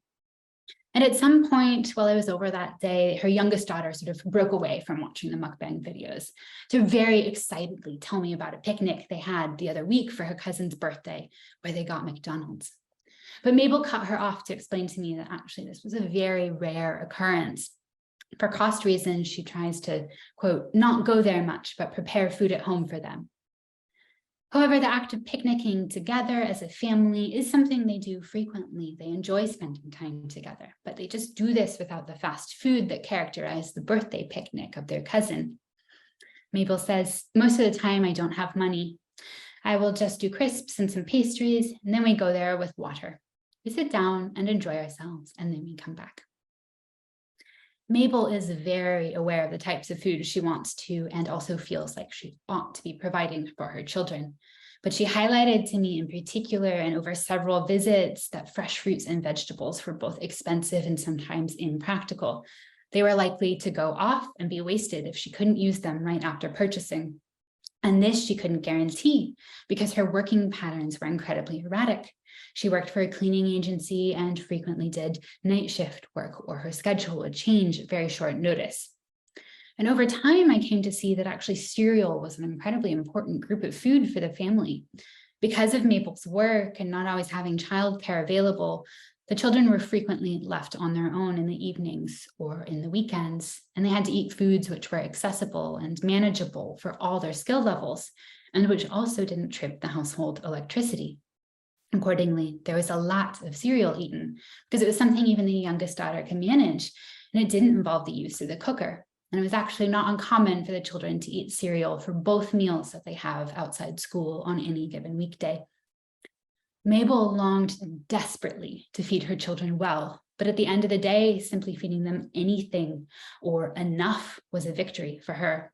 And at some point while I was over that day, her youngest daughter sort of broke away from watching the mukbang videos to very excitedly tell me about a picnic they had the other week for her cousin's birthday, where they got McDonald's. But Mabel cut her off to explain to me that actually this was a very rare occurrence. For cost reasons, she tries to, quote, not go there much, but prepare food at home for them. However, the act of picnicking together as a family is something they do frequently. They enjoy spending time together, but they just do this without the fast food that characterized the birthday picnic of their cousin. Mabel says, most of the time I don't have money. I will just do crisps and some pastries, and then we go there with water. We sit down and enjoy ourselves, and then we come back. Mabel is very aware of the types of food she wants to and also feels like she ought to be providing for her children. But she highlighted to me in particular and over several visits that fresh fruits and vegetables were both expensive and sometimes impractical. They were likely to go off and be wasted if she couldn't use them right after purchasing. And this she couldn't guarantee because her working patterns were incredibly erratic. She worked for a cleaning agency and frequently did night shift work, or her schedule would change at very short notice. And over time, I came to see that actually cereal was an incredibly important group of food for the family. Because of Mabel's work and not always having childcare available, the children were frequently left on their own in the evenings or in the weekends, and they had to eat foods which were accessible and manageable for all their skill levels, and which also didn't trip the household electricity. Accordingly, there was a lot of cereal eaten because it was something even the youngest daughter could manage, and it didn't involve the use of the cooker. And it was actually not uncommon for the children to eat cereal for both meals that they have outside school on any given weekday. Mabel longed desperately to feed her children well, but at the end of the day, simply feeding them anything or enough was a victory for her.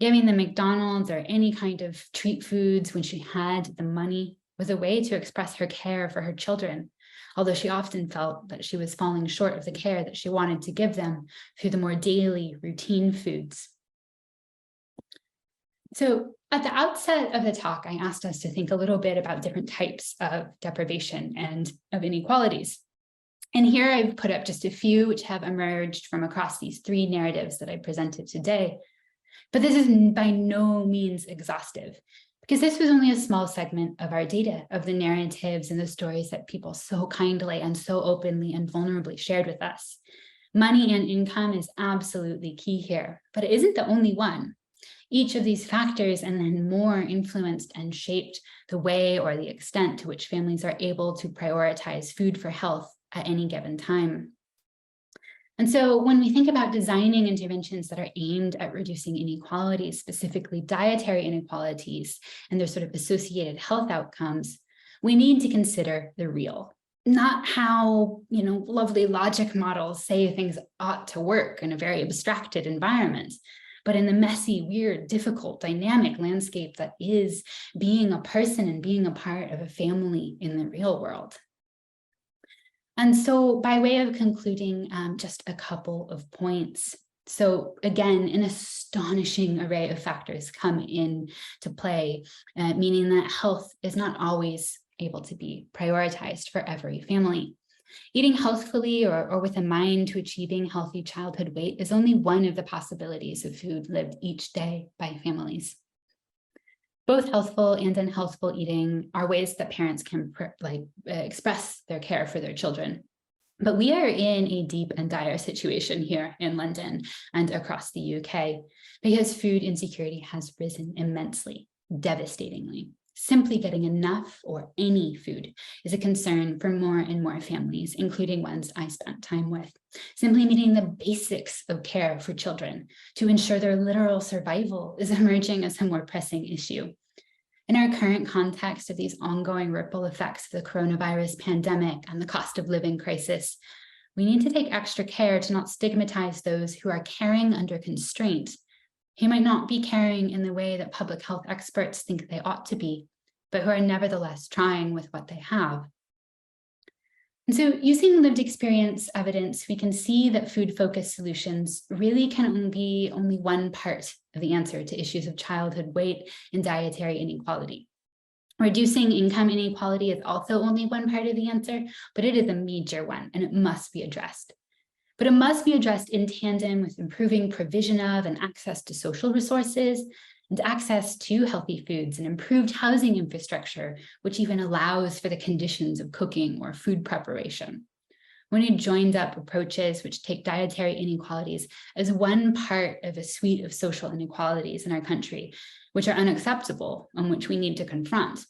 Giving them McDonald's or any kind of treat foods when she had the money was a way to express her care for her children, although she often felt that she was falling short of the care that she wanted to give them through the more daily routine foods. So at the outset of the talk, I asked us to think a little bit about different types of deprivation and of inequalities. And here I've put up just a few which have emerged from across these three narratives that I presented today. But this is by no means exhaustive, because this was only a small segment of our data, of the narratives and the stories that people so kindly and so openly and vulnerably shared with us. Money and income is absolutely key here, but it isn't the only one. Each of these factors and then more influenced and shaped the way or the extent to which families are able to prioritize food for health at any given time. And so when we think about designing interventions that are aimed at reducing inequalities, specifically dietary inequalities and their sort of associated health outcomes, we need to consider the real, not how, lovely logic models say things ought to work in a very abstracted environment, but in the messy, weird, difficult, dynamic landscape that is being a person and being a part of a family in the real world. And so by way of concluding, just a couple of points. So again, an astonishing array of factors come in to play, meaning that health is not always able to be prioritized for every family. Eating healthfully or with a mind to achieving healthy childhood weight is only one of the possibilities of food lived each day by families. Both healthful and unhealthful eating are ways that parents can express their care for their children. But we are in a deep and dire situation here in London and across the UK because food insecurity has risen immensely, devastatingly. Simply getting enough or any food is a concern for more and more families, including ones I spent time with. Simply meeting the basics of care for children to ensure their literal survival is emerging as a more pressing issue. In our current context of these ongoing ripple effects of the coronavirus pandemic and the cost of living crisis, we need to take extra care to not stigmatize those who are caring under constraint, who might not be caring in the way that public health experts think they ought to be, but who are nevertheless trying with what they have. And so using lived experience evidence, we can see that food-focused solutions really can be only one part of the answer to issues of childhood weight and dietary inequality. Reducing income inequality is also only one part of the answer, but it is a major one and it must be addressed. But it must be addressed in tandem with improving provision of and access to social resources and access to healthy foods and improved housing infrastructure, which even allows for the conditions of cooking or food preparation. We need joined up approaches which take dietary inequalities as one part of a suite of social inequalities in our country, which are unacceptable and which we need to confront.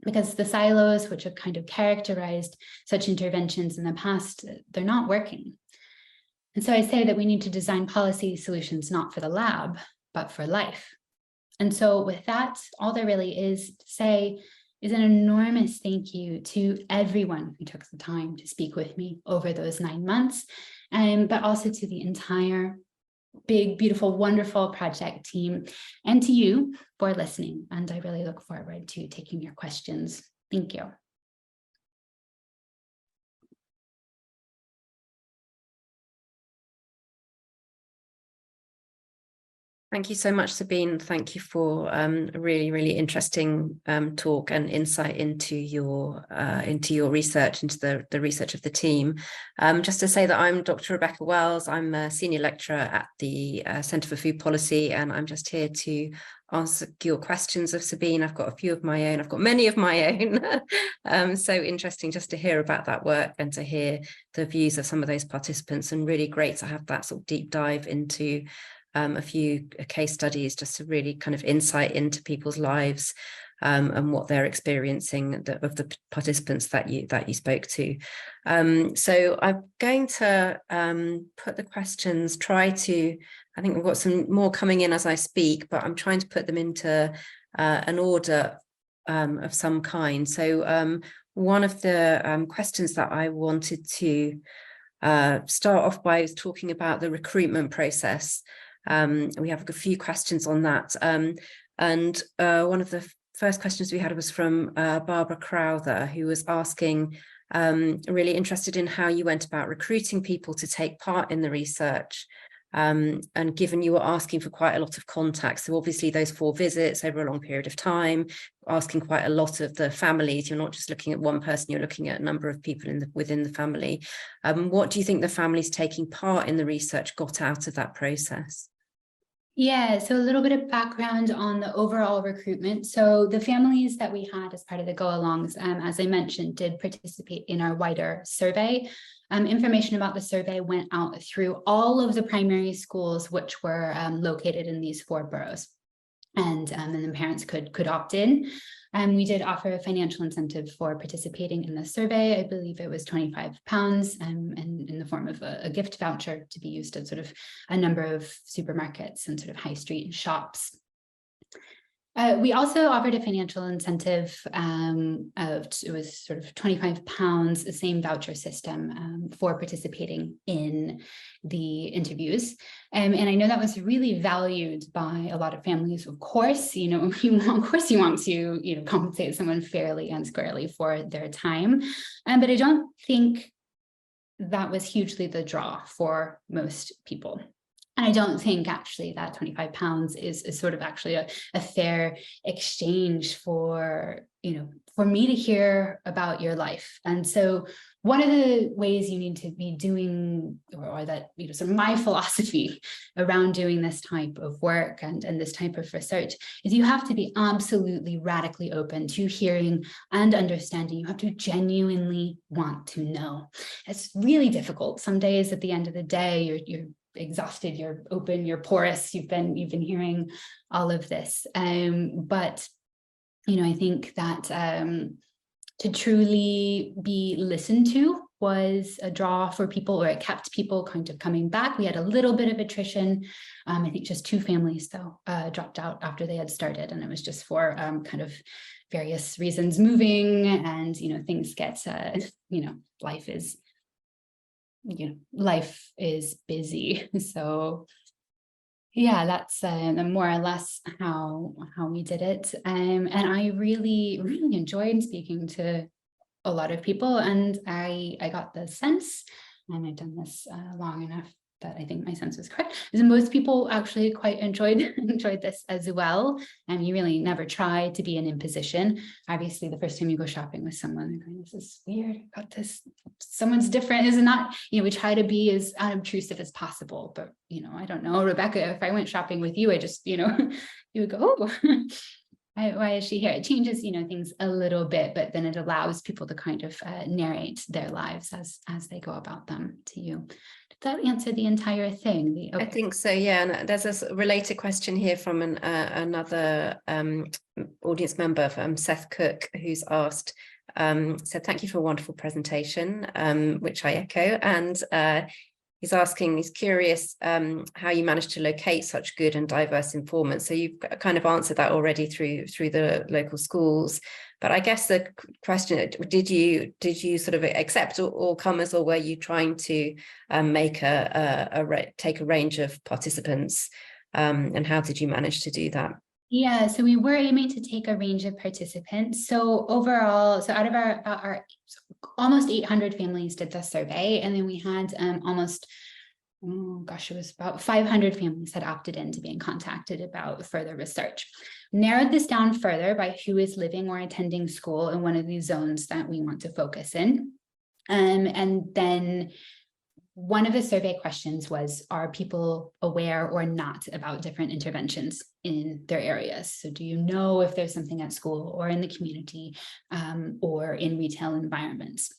Because the silos which have kind of characterized such interventions in the past, they're not working. And so I say that we need to design policy solutions not for the lab, but for life. And so with that, all there really is to say is an enormous thank you to everyone who took the time to speak with me over those 9 months, but also to the entire big, beautiful, wonderful project team, and to you for listening. And I really look forward to taking your questions. Thank you. Thank you so much, Sabine. Thank you for a really, really interesting talk and insight into your research, into the research of the team. Just to say that I'm Dr. Rebecca Wells. I'm a senior lecturer at the Centre for Food Policy, and I'm just here to answer your questions of Sabine. I've got a few of my own. I've got many of my own. So interesting just to hear about that work and to hear the views of some of those participants, and really great to have that sort of deep dive into a few case studies, just to really kind of insight into people's lives and what they're experiencing of the participants that you spoke to. So I'm going to put the questions, I think we've got some more coming in as I speak, but I'm trying to put them into an order of some kind. So one of the questions that I wanted to start off by is talking about the recruitment process. We have a few questions on that. And one of the first questions we had was from Barbara Crowther, who was asking, really interested in how you went about recruiting people to take part in the research, And given you were asking for quite a lot of contacts, so obviously those 4 visits over a long period of time, asking quite a lot of the families, you're not just looking at one person, you're looking at a number of people within the family. What do you think the families taking part in the research got out of that process? Yeah, so a little bit of background on the overall recruitment. So the families that we had as part of the go-alongs, as I mentioned, did participate in our wider survey. Information about the survey went out through all of the primary schools which were located in these 4 boroughs. And then parents could opt in. We did offer a financial incentive for participating in the survey. I believe it was £25 and in the form of a gift voucher to be used at sort of a number of supermarkets and sort of high street shops. We also offered a financial incentive it was sort of £25, the same voucher system for participating in the interviews. And I know that was really valued by a lot of families. Of course, you want to, compensate someone fairly and squarely for their time. But I don't think that was hugely the draw for most people. And I don't think actually that £25 is sort of actually a fair exchange for me to hear about your life. And so one of the ways you need to be doing, or that, sort of my philosophy around doing this type of work and this type of research is you have to be absolutely radically open to hearing and understanding. You have to genuinely want to know. It's really difficult. Some days at the end of the day, you're exhausted, you're open, you're porous, you've been hearing all of this. But I think that to truly be listened to was a draw for people, or it kept people kind of coming back. We had a little bit of attrition. I think just 2 families though dropped out after they had started, and it was just for kind of various reasons, moving and things get life is busy. So yeah, that's more or less how we did it. And I really, really enjoyed speaking to a lot of people, and I got the sense, and I've done this long enough that I think my sense was correct, is most people actually quite enjoyed this as well. And you really never try to be an imposition. Obviously, the first time you go shopping with someone, they're going, this is weird, I got this, someone's different, is it not? We try to be as unobtrusive as possible. But I don't know, Rebecca, if I went shopping with you, I just, you would go, oh, why is she here? It changes, things a little bit, but then it allows people to kind of narrate their lives as they go about them to you. Did that answer the entire thing? I think so, yeah. And there's a related question here from another audience member, Seth Cook, who's asked, said, thank you for a wonderful presentation, which I echo. And he's curious how you managed to locate such good and diverse informants. So you've kind of answered that already through the local schools. But I guess the question, did you sort of accept all comers, or were you trying to make take a range of participants? And how did you manage to do that? Yeah, so we were aiming to take a range of participants. So overall, out of our almost 800 families did the survey, and then we had almost, it was about 500 families had opted in to being contacted about further research. Narrowed this down further by who is living or attending school in one of these zones that we want to focus in. And then one of the survey questions was, are people aware or not about different interventions in their areas? So do you know if there's something at school or in the community or in retail environments?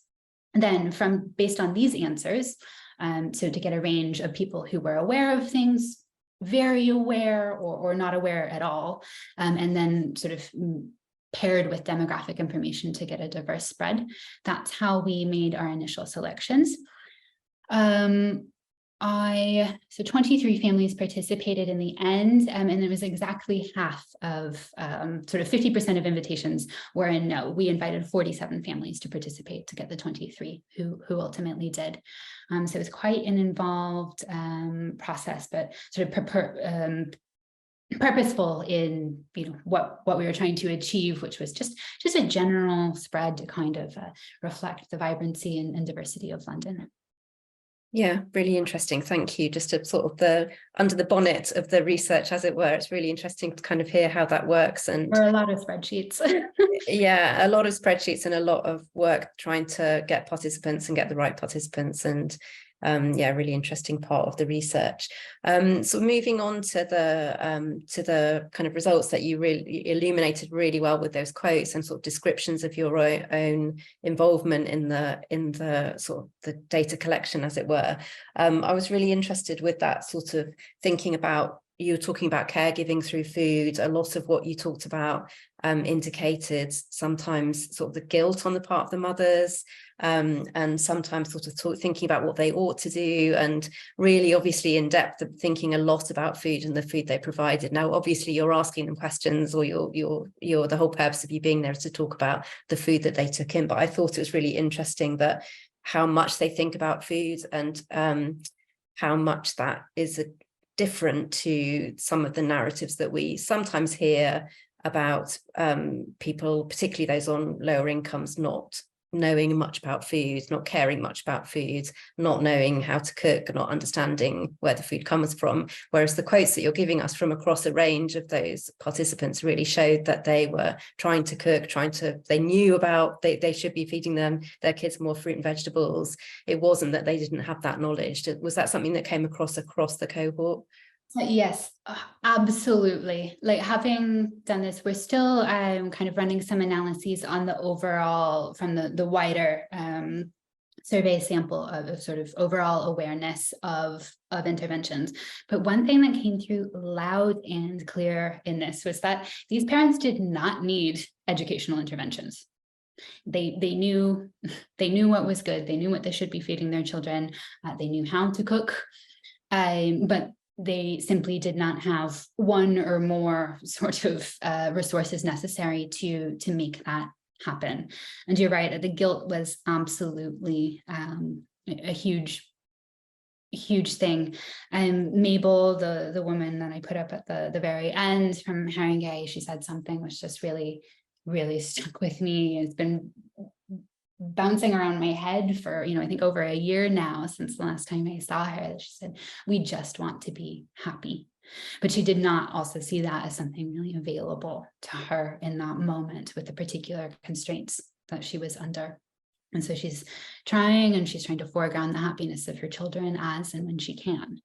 And then based on these answers, so to get a range of people who were aware of things, very aware, or not aware at all, and then sort of paired with demographic information to get a diverse spread. That's how we made our initial selections. So 23 families participated in the end, and it was exactly half of, sort of 50% of invitations were in no. We invited 47 families to participate to get the 23 who ultimately did. So it was quite an involved process, but sort of purposeful in what we were trying to achieve, which was just a general spread to kind of reflect the vibrancy and diversity of London. Yeah, really interesting. Thank you. Just to sort of the under the bonnet of the research, as it were. It's really interesting to kind of hear how that works. And Or a lot of spreadsheets. yeah, a lot of spreadsheets and a lot of work trying to get participants and get the right participants. And yeah, really interesting part of the research. So moving on to the kind of results that you really illuminated really well with those quotes and sort of descriptions of your own involvement in the sort of the data collection, as it were. I was really interested with that sort of thinking about, you were talking about caregiving through food. A lot of what you talked about indicated sometimes sort of the guilt on the part of the mothers, and sometimes sort of thinking about what they ought to do, and really obviously in depth thinking a lot about food and the food they provided. Now, obviously you're asking them questions, or you're the whole purpose of you being there is to talk about the food that they took in. But I thought it was really interesting that how much they think about food, and how much that is different to some of the narratives that we sometimes hear about people, particularly those on lower incomes, not knowing much about food, not caring much about food, not knowing how to cook, not understanding where the food comes from. Whereas the quotes that you're giving us from across a range of those participants really showed that they were trying to cook, they knew about, they should be feeding their kids more fruit and vegetables. It wasn't that they didn't have that knowledge. Was that something that came across the cohort? Yes, absolutely. Like, having done this, we're still kind of running some analyses on the overall, from the wider survey sample of sort of overall awareness of interventions. But one thing that came through loud and clear in this was that these parents did not need educational interventions. They knew what was good. They knew what they should be feeding their children. They knew how to cook, but they simply did not have one or more sort of resources necessary to make that happen. And you're right, the guilt was absolutely a huge thing. And Mabel, the woman that I put up at the very end from Haringey, she said something which just really stuck with me. It's been bouncing around my head for, I think over a year now since the last time I saw her. She said, "We just want to be happy." But she did not also see that as something really available to her in that moment with the particular constraints that she was under. And so she's trying to foreground the happiness of her children as and when she can.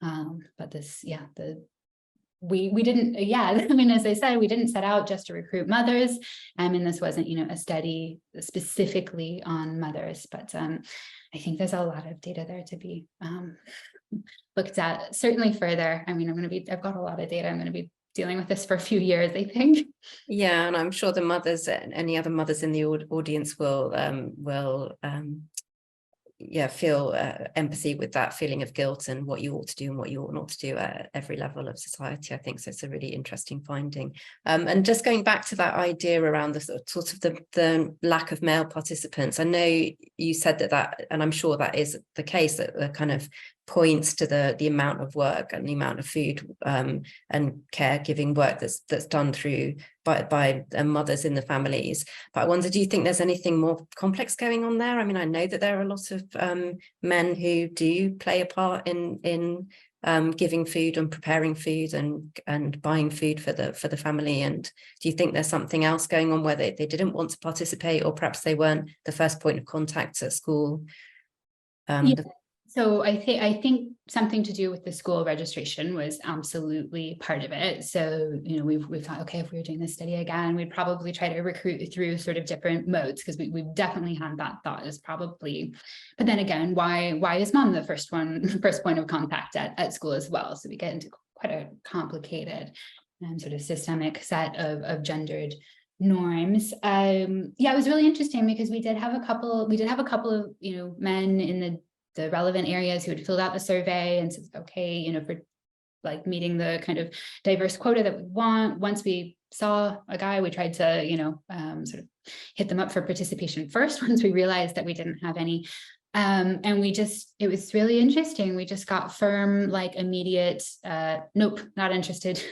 But this, we didn't, I mean, as I said, we didn't set out just to recruit mothers. And this wasn't, a study specifically on mothers, but I think there's a lot of data there to be looked at, certainly further. I mean, I've got a lot of data. I'm going to be dealing with this for a few years, I think. Yeah, and I'm sure the mothers, any other mothers in the audience will feel empathy with that feeling of guilt and what you ought to do and what you ought not to do at every level of society. I think so. It's a really interesting finding. And just going back to that idea around the sort of the lack of male participants, I know you said that, and I'm sure that is the case, that the kind of points to the amount of work and the amount of food and caregiving work that's done through by mothers in the families. But I wonder, do you think there's anything more complex going on there? I mean, I know that there are a lot of men who do play a part in giving food and preparing food and buying food for the family. And do you think there's something else going on where they didn't want to participate, or perhaps they weren't the first point of contact at school? So I think something to do with the school registration was absolutely part of it. So, we've thought, okay, if we were doing this study again, we'd probably try to recruit through sort of different modes, because we've definitely had that thought is probably, but then again, why is mom the first point of contact at school as well? So we get into quite a complicated and sort of systemic set of gendered norms. It was really interesting because we did have a couple of, men in the relevant areas who had filled out the survey and said, okay, for like meeting the kind of diverse quota that we want. Once we saw a guy, we tried to, sort of hit them up for participation first, once we realized that we didn't have any. And it was really interesting. We just got firm, like immediate, nope, not interested.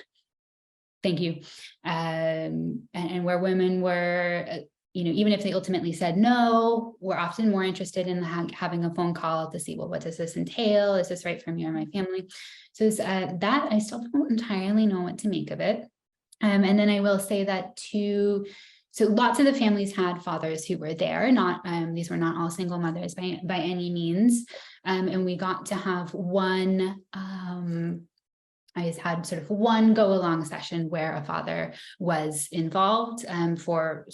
Thank you. And where women were, even if they ultimately said no, we're often more interested in having a phone call to see, well, what does this entail? Is this right for me or my family? So that I still don't entirely know what to make of it. And then I will say that so lots of the families had fathers who were there, these were not all single mothers by any means. And we got to have I had sort of one go along session where a father was involved for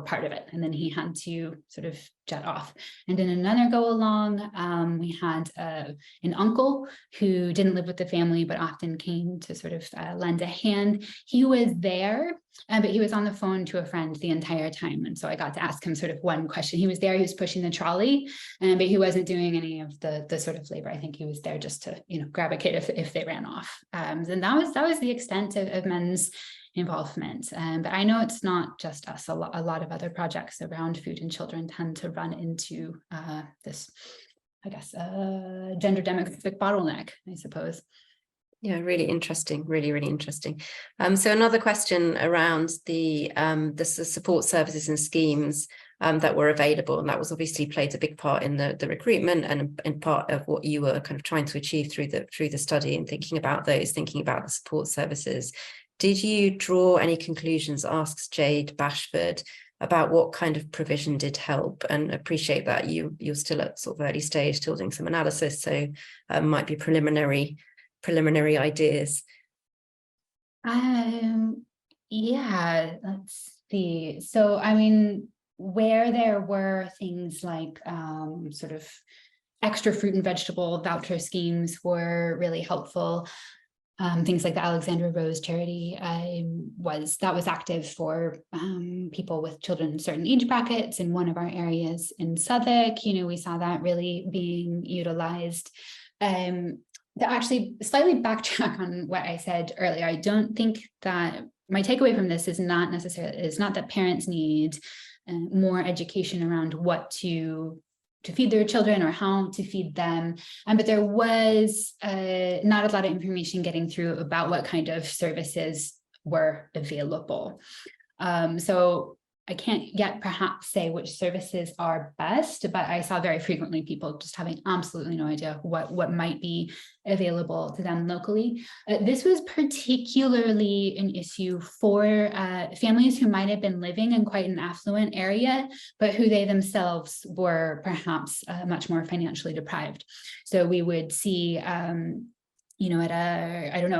part of it, and then he had to sort of jet off. And in another go along, we had an uncle who didn't live with the family but often came to sort of lend a hand. He was there, but he was on the phone to a friend the entire time, and so I got to ask him sort of one question. He was there, he was pushing the trolley, but he wasn't doing any of the sort of labor. I think he was there just to grab a kid if they ran off. And that was the extent of men's involvement. But I know it's not just us. A lot of other projects around food and children tend to run into this, I guess, gender demographic bottleneck, I suppose. Yeah, really interesting, really, really interesting. So another question around the support services and schemes that were available, and that was obviously played a big part in the recruitment and in part of what you were kind of trying to achieve through the study and thinking about the support services. Did you draw any conclusions? Asks Jade Bashford about what kind of provision did help, and appreciate that you're still at sort of early stage, still doing some analysis, so might be preliminary ideas. Yeah, let's see. So I mean, where there were things like sort of extra fruit and vegetable voucher schemes were really helpful. Things like the Alexandra Rose charity was active for people with children in certain age brackets in one of our areas in Southwark. We saw that really being utilized. To actually slightly backtrack on what I said earlier, I don't think that my takeaway from this is not that parents need more education around what to feed their children or how to feed them. But there was not a lot of information getting through about what kind of services were available. So I can't yet perhaps say which services are best, but I saw very frequently people just having absolutely no idea what might be available to them locally. This was particularly an issue for families who might have been living in quite an affluent area, but who they themselves were perhaps much more financially deprived. So we would see at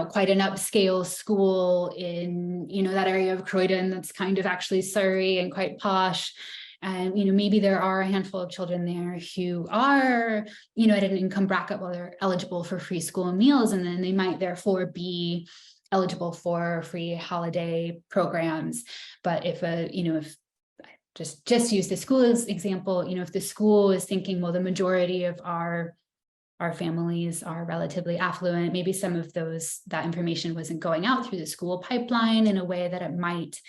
quite an upscale school in, that area of Croydon that's kind of actually Surrey and quite posh. And, maybe there are a handful of children there who are, at an income bracket where they're eligible for free school meals, and then they might therefore be eligible for free holiday programs. But if just use the school as example, if the school is thinking, well, the majority of our families are relatively affluent, maybe some of that information wasn't going out through the school pipeline in a way that it might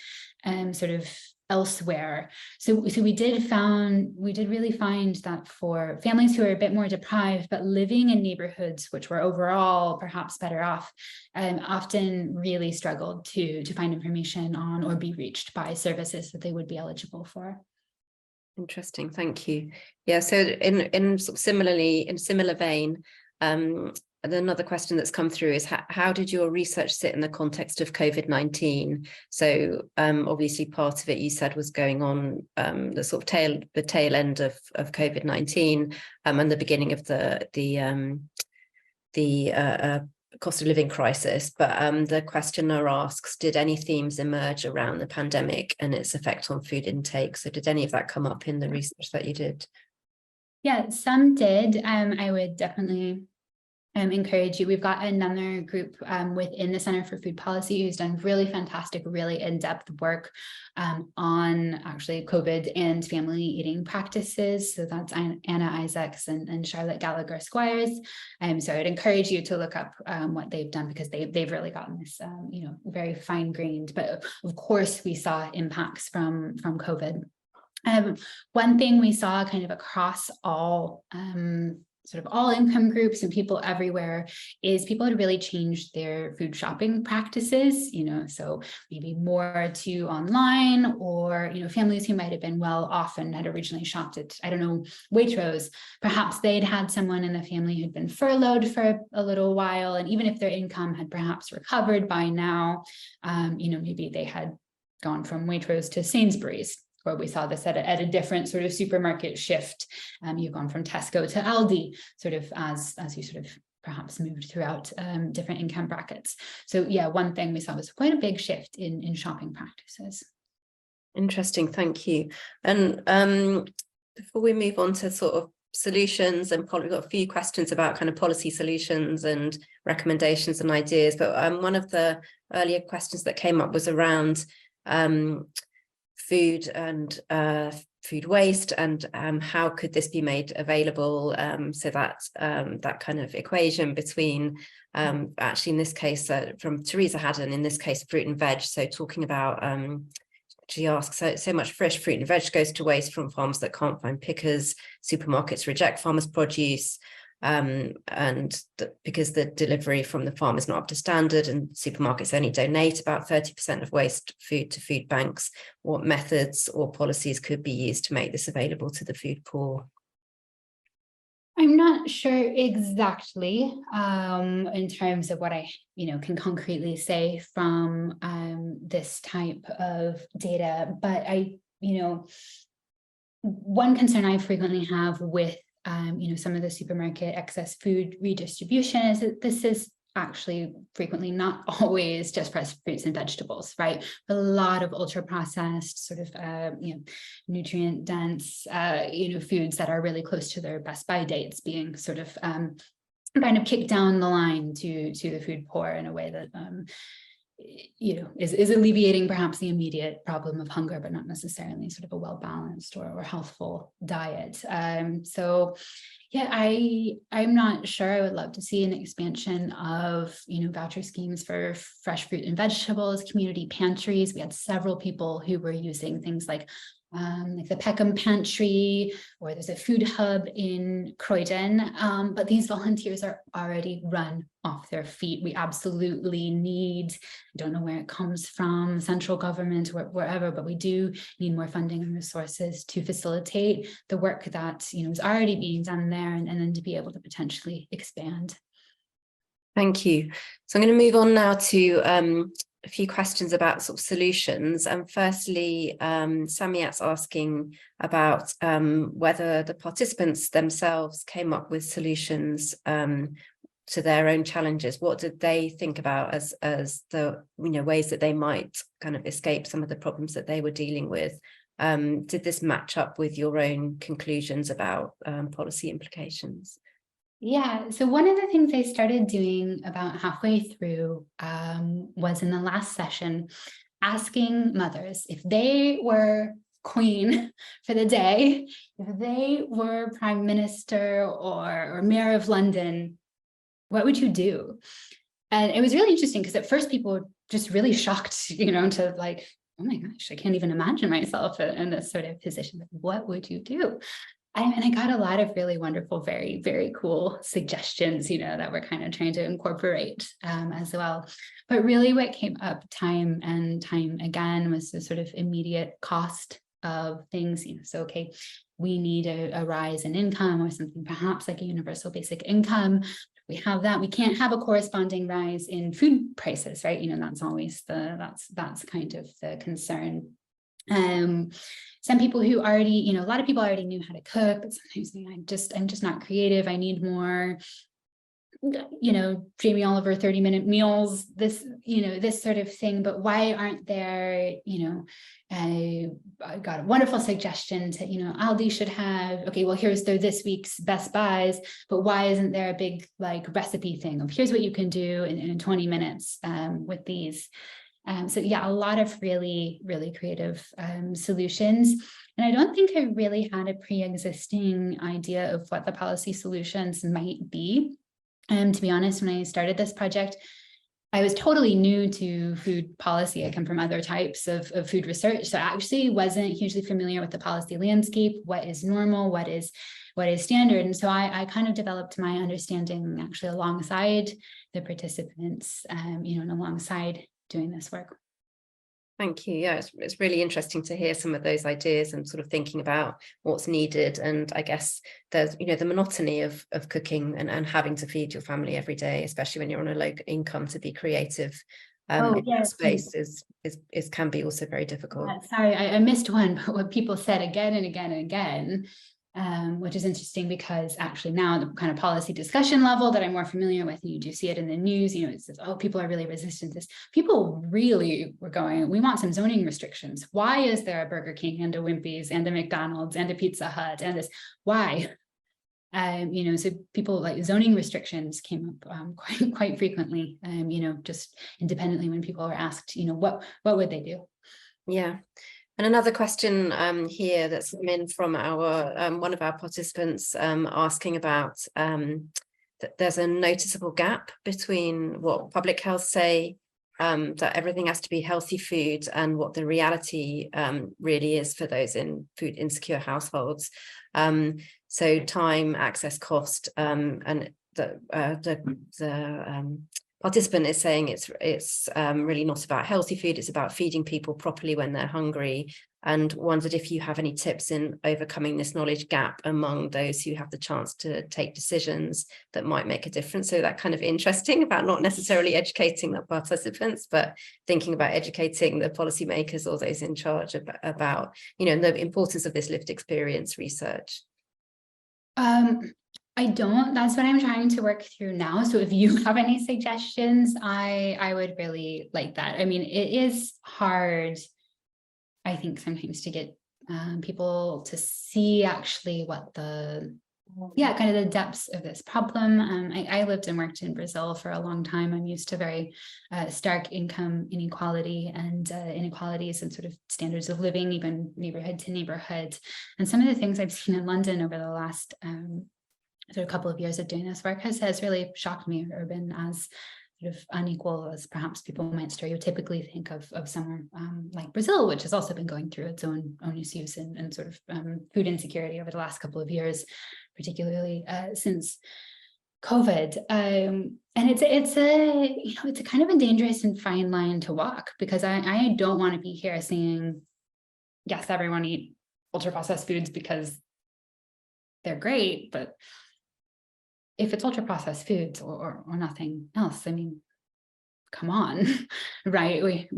sort of elsewhere. So we did really find that for families who are a bit more deprived, but living in neighborhoods which were overall perhaps better off, often really struggled to find information on or be reached by services that they would be eligible for. Interesting, thank you. Yeah, so in sort of similar vein, another question that's come through is how did your research sit in the context of COVID-19? So obviously part of it you said was going on the sort of tail end of COVID-19 and the beginning of the cost of living crisis, but the questioner asks, did any themes emerge around the pandemic and its effect on food intake? So did any of that come up in the research that you did? Yeah, some did. I would definitely encourage you. We've got another group within the Center for Food Policy who's done really fantastic, really in-depth work on actually COVID and family eating practices. So that's Anna Isaacs and Charlotte Gallagher Squires. So I would encourage you to look up what they've done, because they've really gotten this, very fine-grained. But of course, we saw impacts from COVID. One thing we saw kind of across all sort of all income groups and people everywhere, is people had really changed their food shopping practices, so maybe more to online, or, families who might have been well off and had originally shopped at, I don't know, Waitrose. Perhaps they'd had someone in the family who'd been furloughed for a little while, and even if their income had perhaps recovered by now, maybe they had gone from Waitrose to Sainsbury's. Or we saw this at a different sort of supermarket shift. You've gone from Tesco to Aldi, sort of as you sort of perhaps moved throughout different income brackets. So yeah, one thing we saw was quite a big shift in shopping practices. Interesting, thank you. And before we move on to sort of solutions, and probably got a few questions about kind of policy solutions and recommendations and ideas, but one of the earlier questions that came up was around food and food waste, and how could this be made available, so that that kind of equation between actually in this case from Teresa Haddon, in this case fruit and veg, so talking about she asks, so much fresh fruit and veg goes to waste from farms that can't find pickers, supermarkets reject farmers' produce, because the delivery from the farm is not up to standard, and supermarkets only donate about 30% of waste food to food banks. What methods or policies could be used to make this available to the food poor? I'm not sure exactly in terms of what I can concretely say from this type of data, but one concern I frequently have with some of the supermarket excess food redistribution is that this is actually frequently not always just fresh fruits and vegetables, right? A lot of ultra processed sort of nutrient dense foods that are really close to their best by dates being sort of kind of kicked down the line to the food poor in a way that is alleviating perhaps the immediate problem of hunger, but not necessarily sort of a well-balanced or healthful diet. So yeah, I'm not sure. I would love to see an expansion of, voucher schemes for fresh fruit and vegetables, community pantries. We had several people who were using things like the Peckham Pantry, or there's a food hub in Croydon, but these volunteers are already run off their feet. We absolutely need, I don't know where it comes from, central government or wherever, but we do need more funding and resources to facilitate the work that is already being done there, and then to be able to potentially expand. Thank you. So I'm going to move on now to a few questions about sort of solutions. And firstly, Samiat's asking about whether the participants themselves came up with solutions to their own challenges. What did they think about as the ways that they might kind of escape some of the problems that they were dealing with? Did this match up with your own conclusions about policy implications? Yeah, so one of the things I started doing about halfway through was in the last session, asking mothers if they were queen for the day, if they were prime minister or mayor of London, what would you do? And it was really interesting because at first people were just really shocked, to like, oh my gosh, I can't even imagine myself in this sort of position. What would you do? And I got a lot of really wonderful, very, very cool suggestions, that we're kind of trying to incorporate as well. But really what came up time and time again was the sort of immediate cost of things. So, okay, we need a rise in income or something, perhaps like a universal basic income. We have that. We can't have a corresponding rise in food prices, right? That's always that's kind of the concern. Some people who already, a lot of people already knew how to cook, but sometimes I'm just not creative. I need more, Jamie Oliver 30-minute meals, this sort of thing. But why aren't there, I got a wonderful suggestion to, Aldi should have, okay, well, here's this week's best buys, but why isn't there a big recipe thing of here's what you can do in 20 minutes with these? So yeah, a lot of really, really creative solutions. And I don't think I really had a pre-existing idea of what the policy solutions might be. To be honest, when I started this project, I was totally new to food policy. I come from other types of food research, so I actually wasn't hugely familiar with the policy landscape, what is normal, what is what is standard. And so I kind of developed my understanding actually alongside the participants, and alongside doing this work. Thank you. Yeah, it's really interesting to hear some of those ideas and sort of thinking about what's needed. And I guess there's, the monotony of cooking and having to feed your family every day, especially when you're on a low income, to be creative in that space is can be also very difficult. Sorry, I missed one, but what people said again and again and again, which is interesting because actually now the kind of policy discussion level that I'm more familiar with, and you do see it in the news, it says, oh, people are really resistant to this. People really were going, we want some zoning restrictions. Why is there a Burger King and a Wimpy's and a McDonald's and a Pizza Hut and this? Why? So people like zoning restrictions came up quite frequently, just independently when people were asked, what would they do? Yeah. And another question here that's come in from our one of our participants asking about that there's a noticeable gap between what public health say that everything has to be healthy food and what the reality really is for those in food insecure households. So time, access, cost, and the participant is saying it's really not about healthy food, it's about feeding people properly when they're hungry, and wondered if you have any tips in overcoming this knowledge gap among those who have the chance to take decisions that might make a difference. So that kind of interesting about not necessarily educating the participants, but thinking about educating the policymakers or those in charge about the importance of this lived experience research. I don't. That's what I'm trying to work through now. So if you have any suggestions, I would really like that. I mean, it is hard, I think, sometimes to get people to see actually what kind of the depths of this problem. I lived and worked in Brazil for a long time. I'm used to very stark income inequality and inequalities and sort of standards of living, even neighborhood to neighborhood. And some of the things I've seen in London over the last sort of couple of years of doing this work has really shocked me, or been as sort of unequal as perhaps people might stereotypically think of somewhere like Brazil, which has also been going through its own issues and sort of food insecurity over the last couple of years, particularly since COVID. And it's a kind of a dangerous and fine line to walk, because I don't want to be here saying, yes, everyone eat ultra processed foods because they're great, but if it's ultra processed foods or nothing else, I mean, come on, right?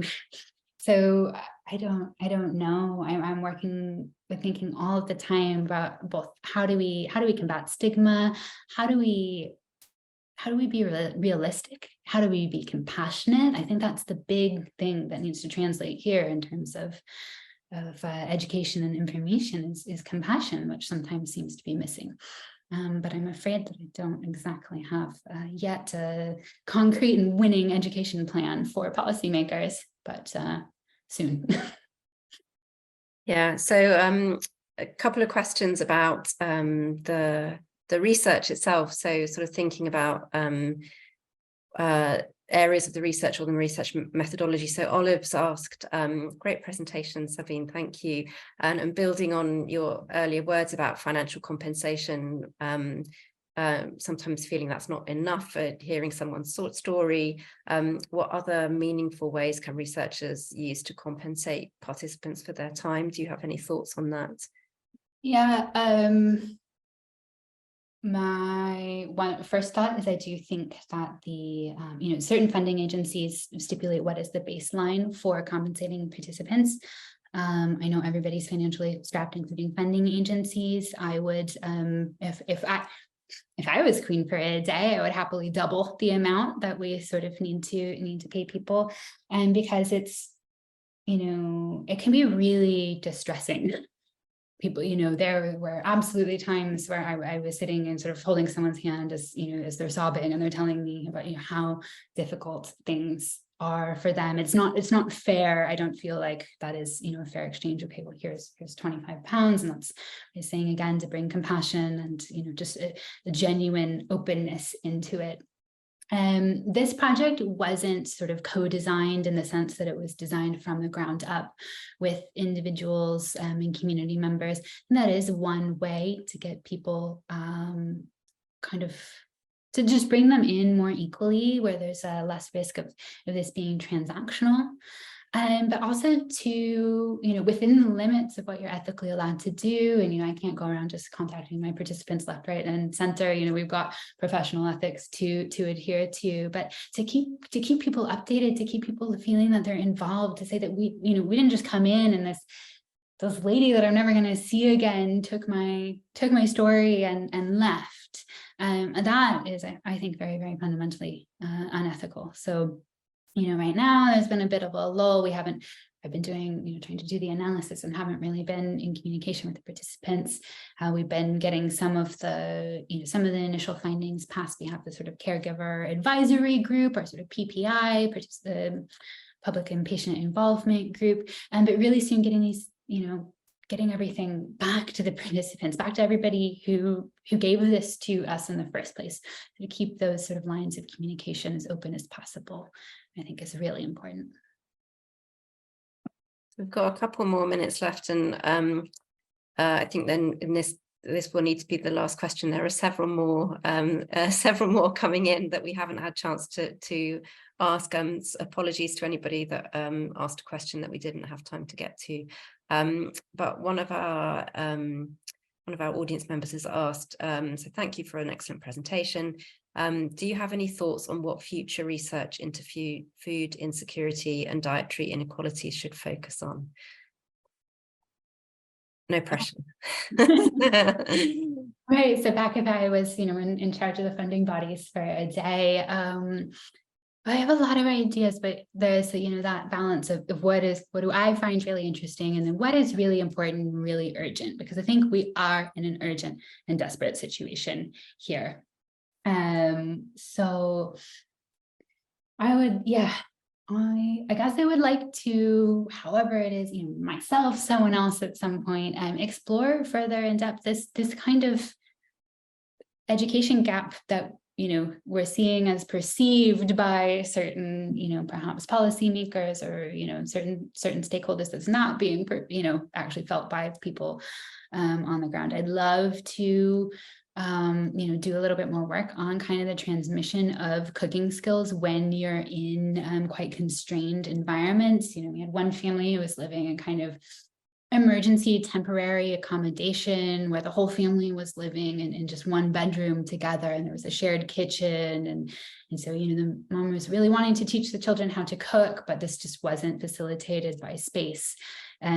So I don't know. I'm working with thinking all of the time about both how do we combat stigma, how do we be realistic, how do we be compassionate? I think that's the big thing that needs to translate here in terms of education and information is compassion, which sometimes seems to be missing. But I'm afraid that I don't exactly have yet a concrete and winning education plan for policymakers, but soon. Yeah, so a couple of questions about the research itself. So sort of thinking about areas of the research or the research methodology. So Olive's asked, great presentation, Sabine, thank you. And building on your earlier words about financial compensation, sometimes feeling that's not enough for hearing someone's story. What other meaningful ways can researchers use to compensate participants for their time? Do you have any thoughts on that? Yeah, my first thought is I do think that the certain funding agencies stipulate what is the baseline for compensating participants. I know everybody's financially strapped, including funding agencies. I would, if I was queen for a day, I would happily double the amount that we sort of need to pay people, and because it's, it can be really distressing. People, there were absolutely times where I was sitting and sort of holding someone's hand as they're sobbing and they're telling me about how difficult things are for them. It's not fair. I don't feel like that is a fair exchange. Okay, well, here's £25, and that's what I'm saying again, to bring compassion and just a genuine openness into it. This project wasn't sort of co-designed in the sense that it was designed from the ground up with individuals and community members. And that is one way to get people kind of to just bring them in more equally, where there's a less risk of this being transactional. But also to, within the limits of what you're ethically allowed to do. And, I can't go around just contacting my participants left, right, and center. We've got professional ethics to adhere to, but to keep people updated, to keep people feeling that they're involved, to say that we didn't just come in and this lady that I'm never going to see again took my story and left. And that is, I think, very, very fundamentally unethical. So, right now there's been a bit of a lull. I've been doing, trying to do the analysis and haven't really been in communication with the participants. We've been getting some of the initial findings passed. We have the sort of caregiver advisory group, or sort of PPI, the public and patient involvement group, but really soon getting these, getting everything back to the participants, back to everybody who gave this to us in the first place, to keep those sort of lines of communication as open as possible, I think is really important. We've got a couple more minutes left, and I think then in this will need to be the last question. There are several more coming in that we haven't had chance to ask. Apologies to anybody that asked a question that we didn't have time to get to. But one of our audience members has asked, so thank you for an excellent presentation. Do you have any thoughts on what future research into food insecurity and dietary inequalities should focus on? No pressure. Right. So back if I was, in charge of the funding bodies for a day, I have a lot of ideas, but there's, that balance of what do I find really interesting, and then what is really important and really urgent, because I think we are in an urgent and desperate situation here. So I would, I guess I would like to, however it is, myself, someone else at some point, explore further in depth this kind of education gap that we're seeing as perceived by certain, perhaps policymakers or, certain stakeholders, that's not being, actually felt by people on the ground. I'd love to, do a little bit more work on kind of the transmission of cooking skills when you're in quite constrained environments. We had one family who was living in kind of emergency temporary accommodation where the whole family was living in just one bedroom together, and there was a shared kitchen, and so the mom was really wanting to teach the children how to cook, but this just wasn't facilitated by space.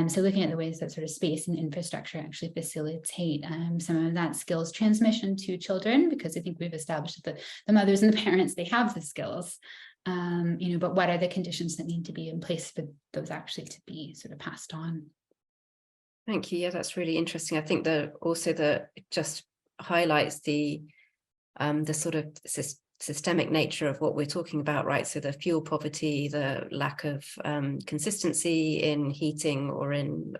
So looking at the ways that sort of space and infrastructure actually facilitate some of that skills transmission to children, because I think we've established that the mothers and the parents, they have the skills, but what are the conditions that need to be in place for those actually to be sort of passed on? Thank you. Yeah, that's really interesting. I think it just highlights the sort of systemic nature of what we're talking about, right? So the fuel poverty, the lack of consistency in heating or in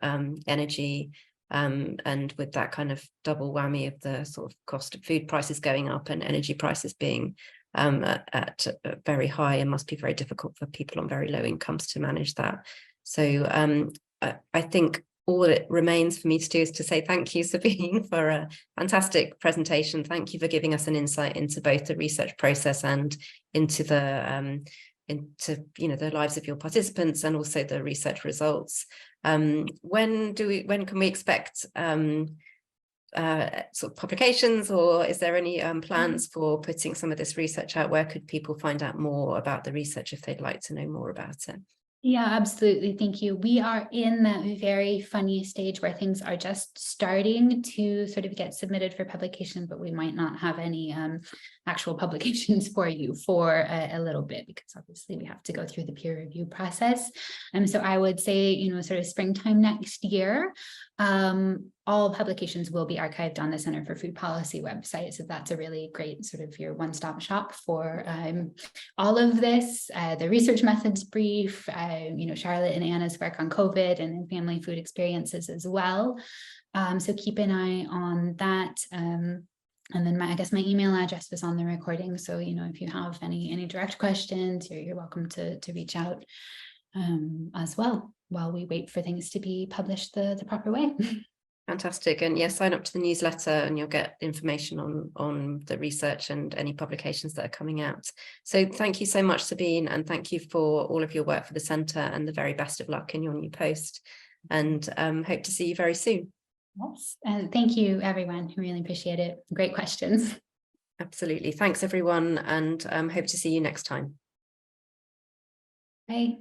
energy, and with that kind of double whammy of the sort of cost of food prices going up and energy prices being at very high, and must be very difficult for people on very low incomes to manage that. So I think all it remains for me to do is to say thank you, Sabine, for a fantastic presentation. Thank you for giving us an insight into both the research process and into the the lives of your participants, and also the research results. When can we expect sort of publications, or is there any plans for putting some of this research out? Where could people find out more about the research if they'd like to know more about it? Yeah, absolutely. Thank you. We are in that very funny stage where things are just starting to sort of get submitted for publication, but we might not have any actual publications for you for a little bit, because obviously we have to go through the peer review process. So I would say, sort of springtime next year, all publications will be archived on the Center for Food Policy website. So that's a really great sort of your one-stop shop for all of this, the research methods brief, Charlotte and Anna's work on COVID and family food experiences as well. So keep an eye on that. And then I guess my email address was on the recording. So, if you have any direct questions, you're welcome to reach out as well while we wait for things to be published the proper way. Fantastic. And yes, sign up to the newsletter and you'll get information on the research and any publications that are coming out. So thank you so much, Sabine, and thank you for all of your work for the Centre, and the very best of luck in your new post, and hope to see you very soon. Yes, and thank you, everyone. I really appreciate it. Great questions. Absolutely. Thanks, everyone, and hope to see you next time. Bye.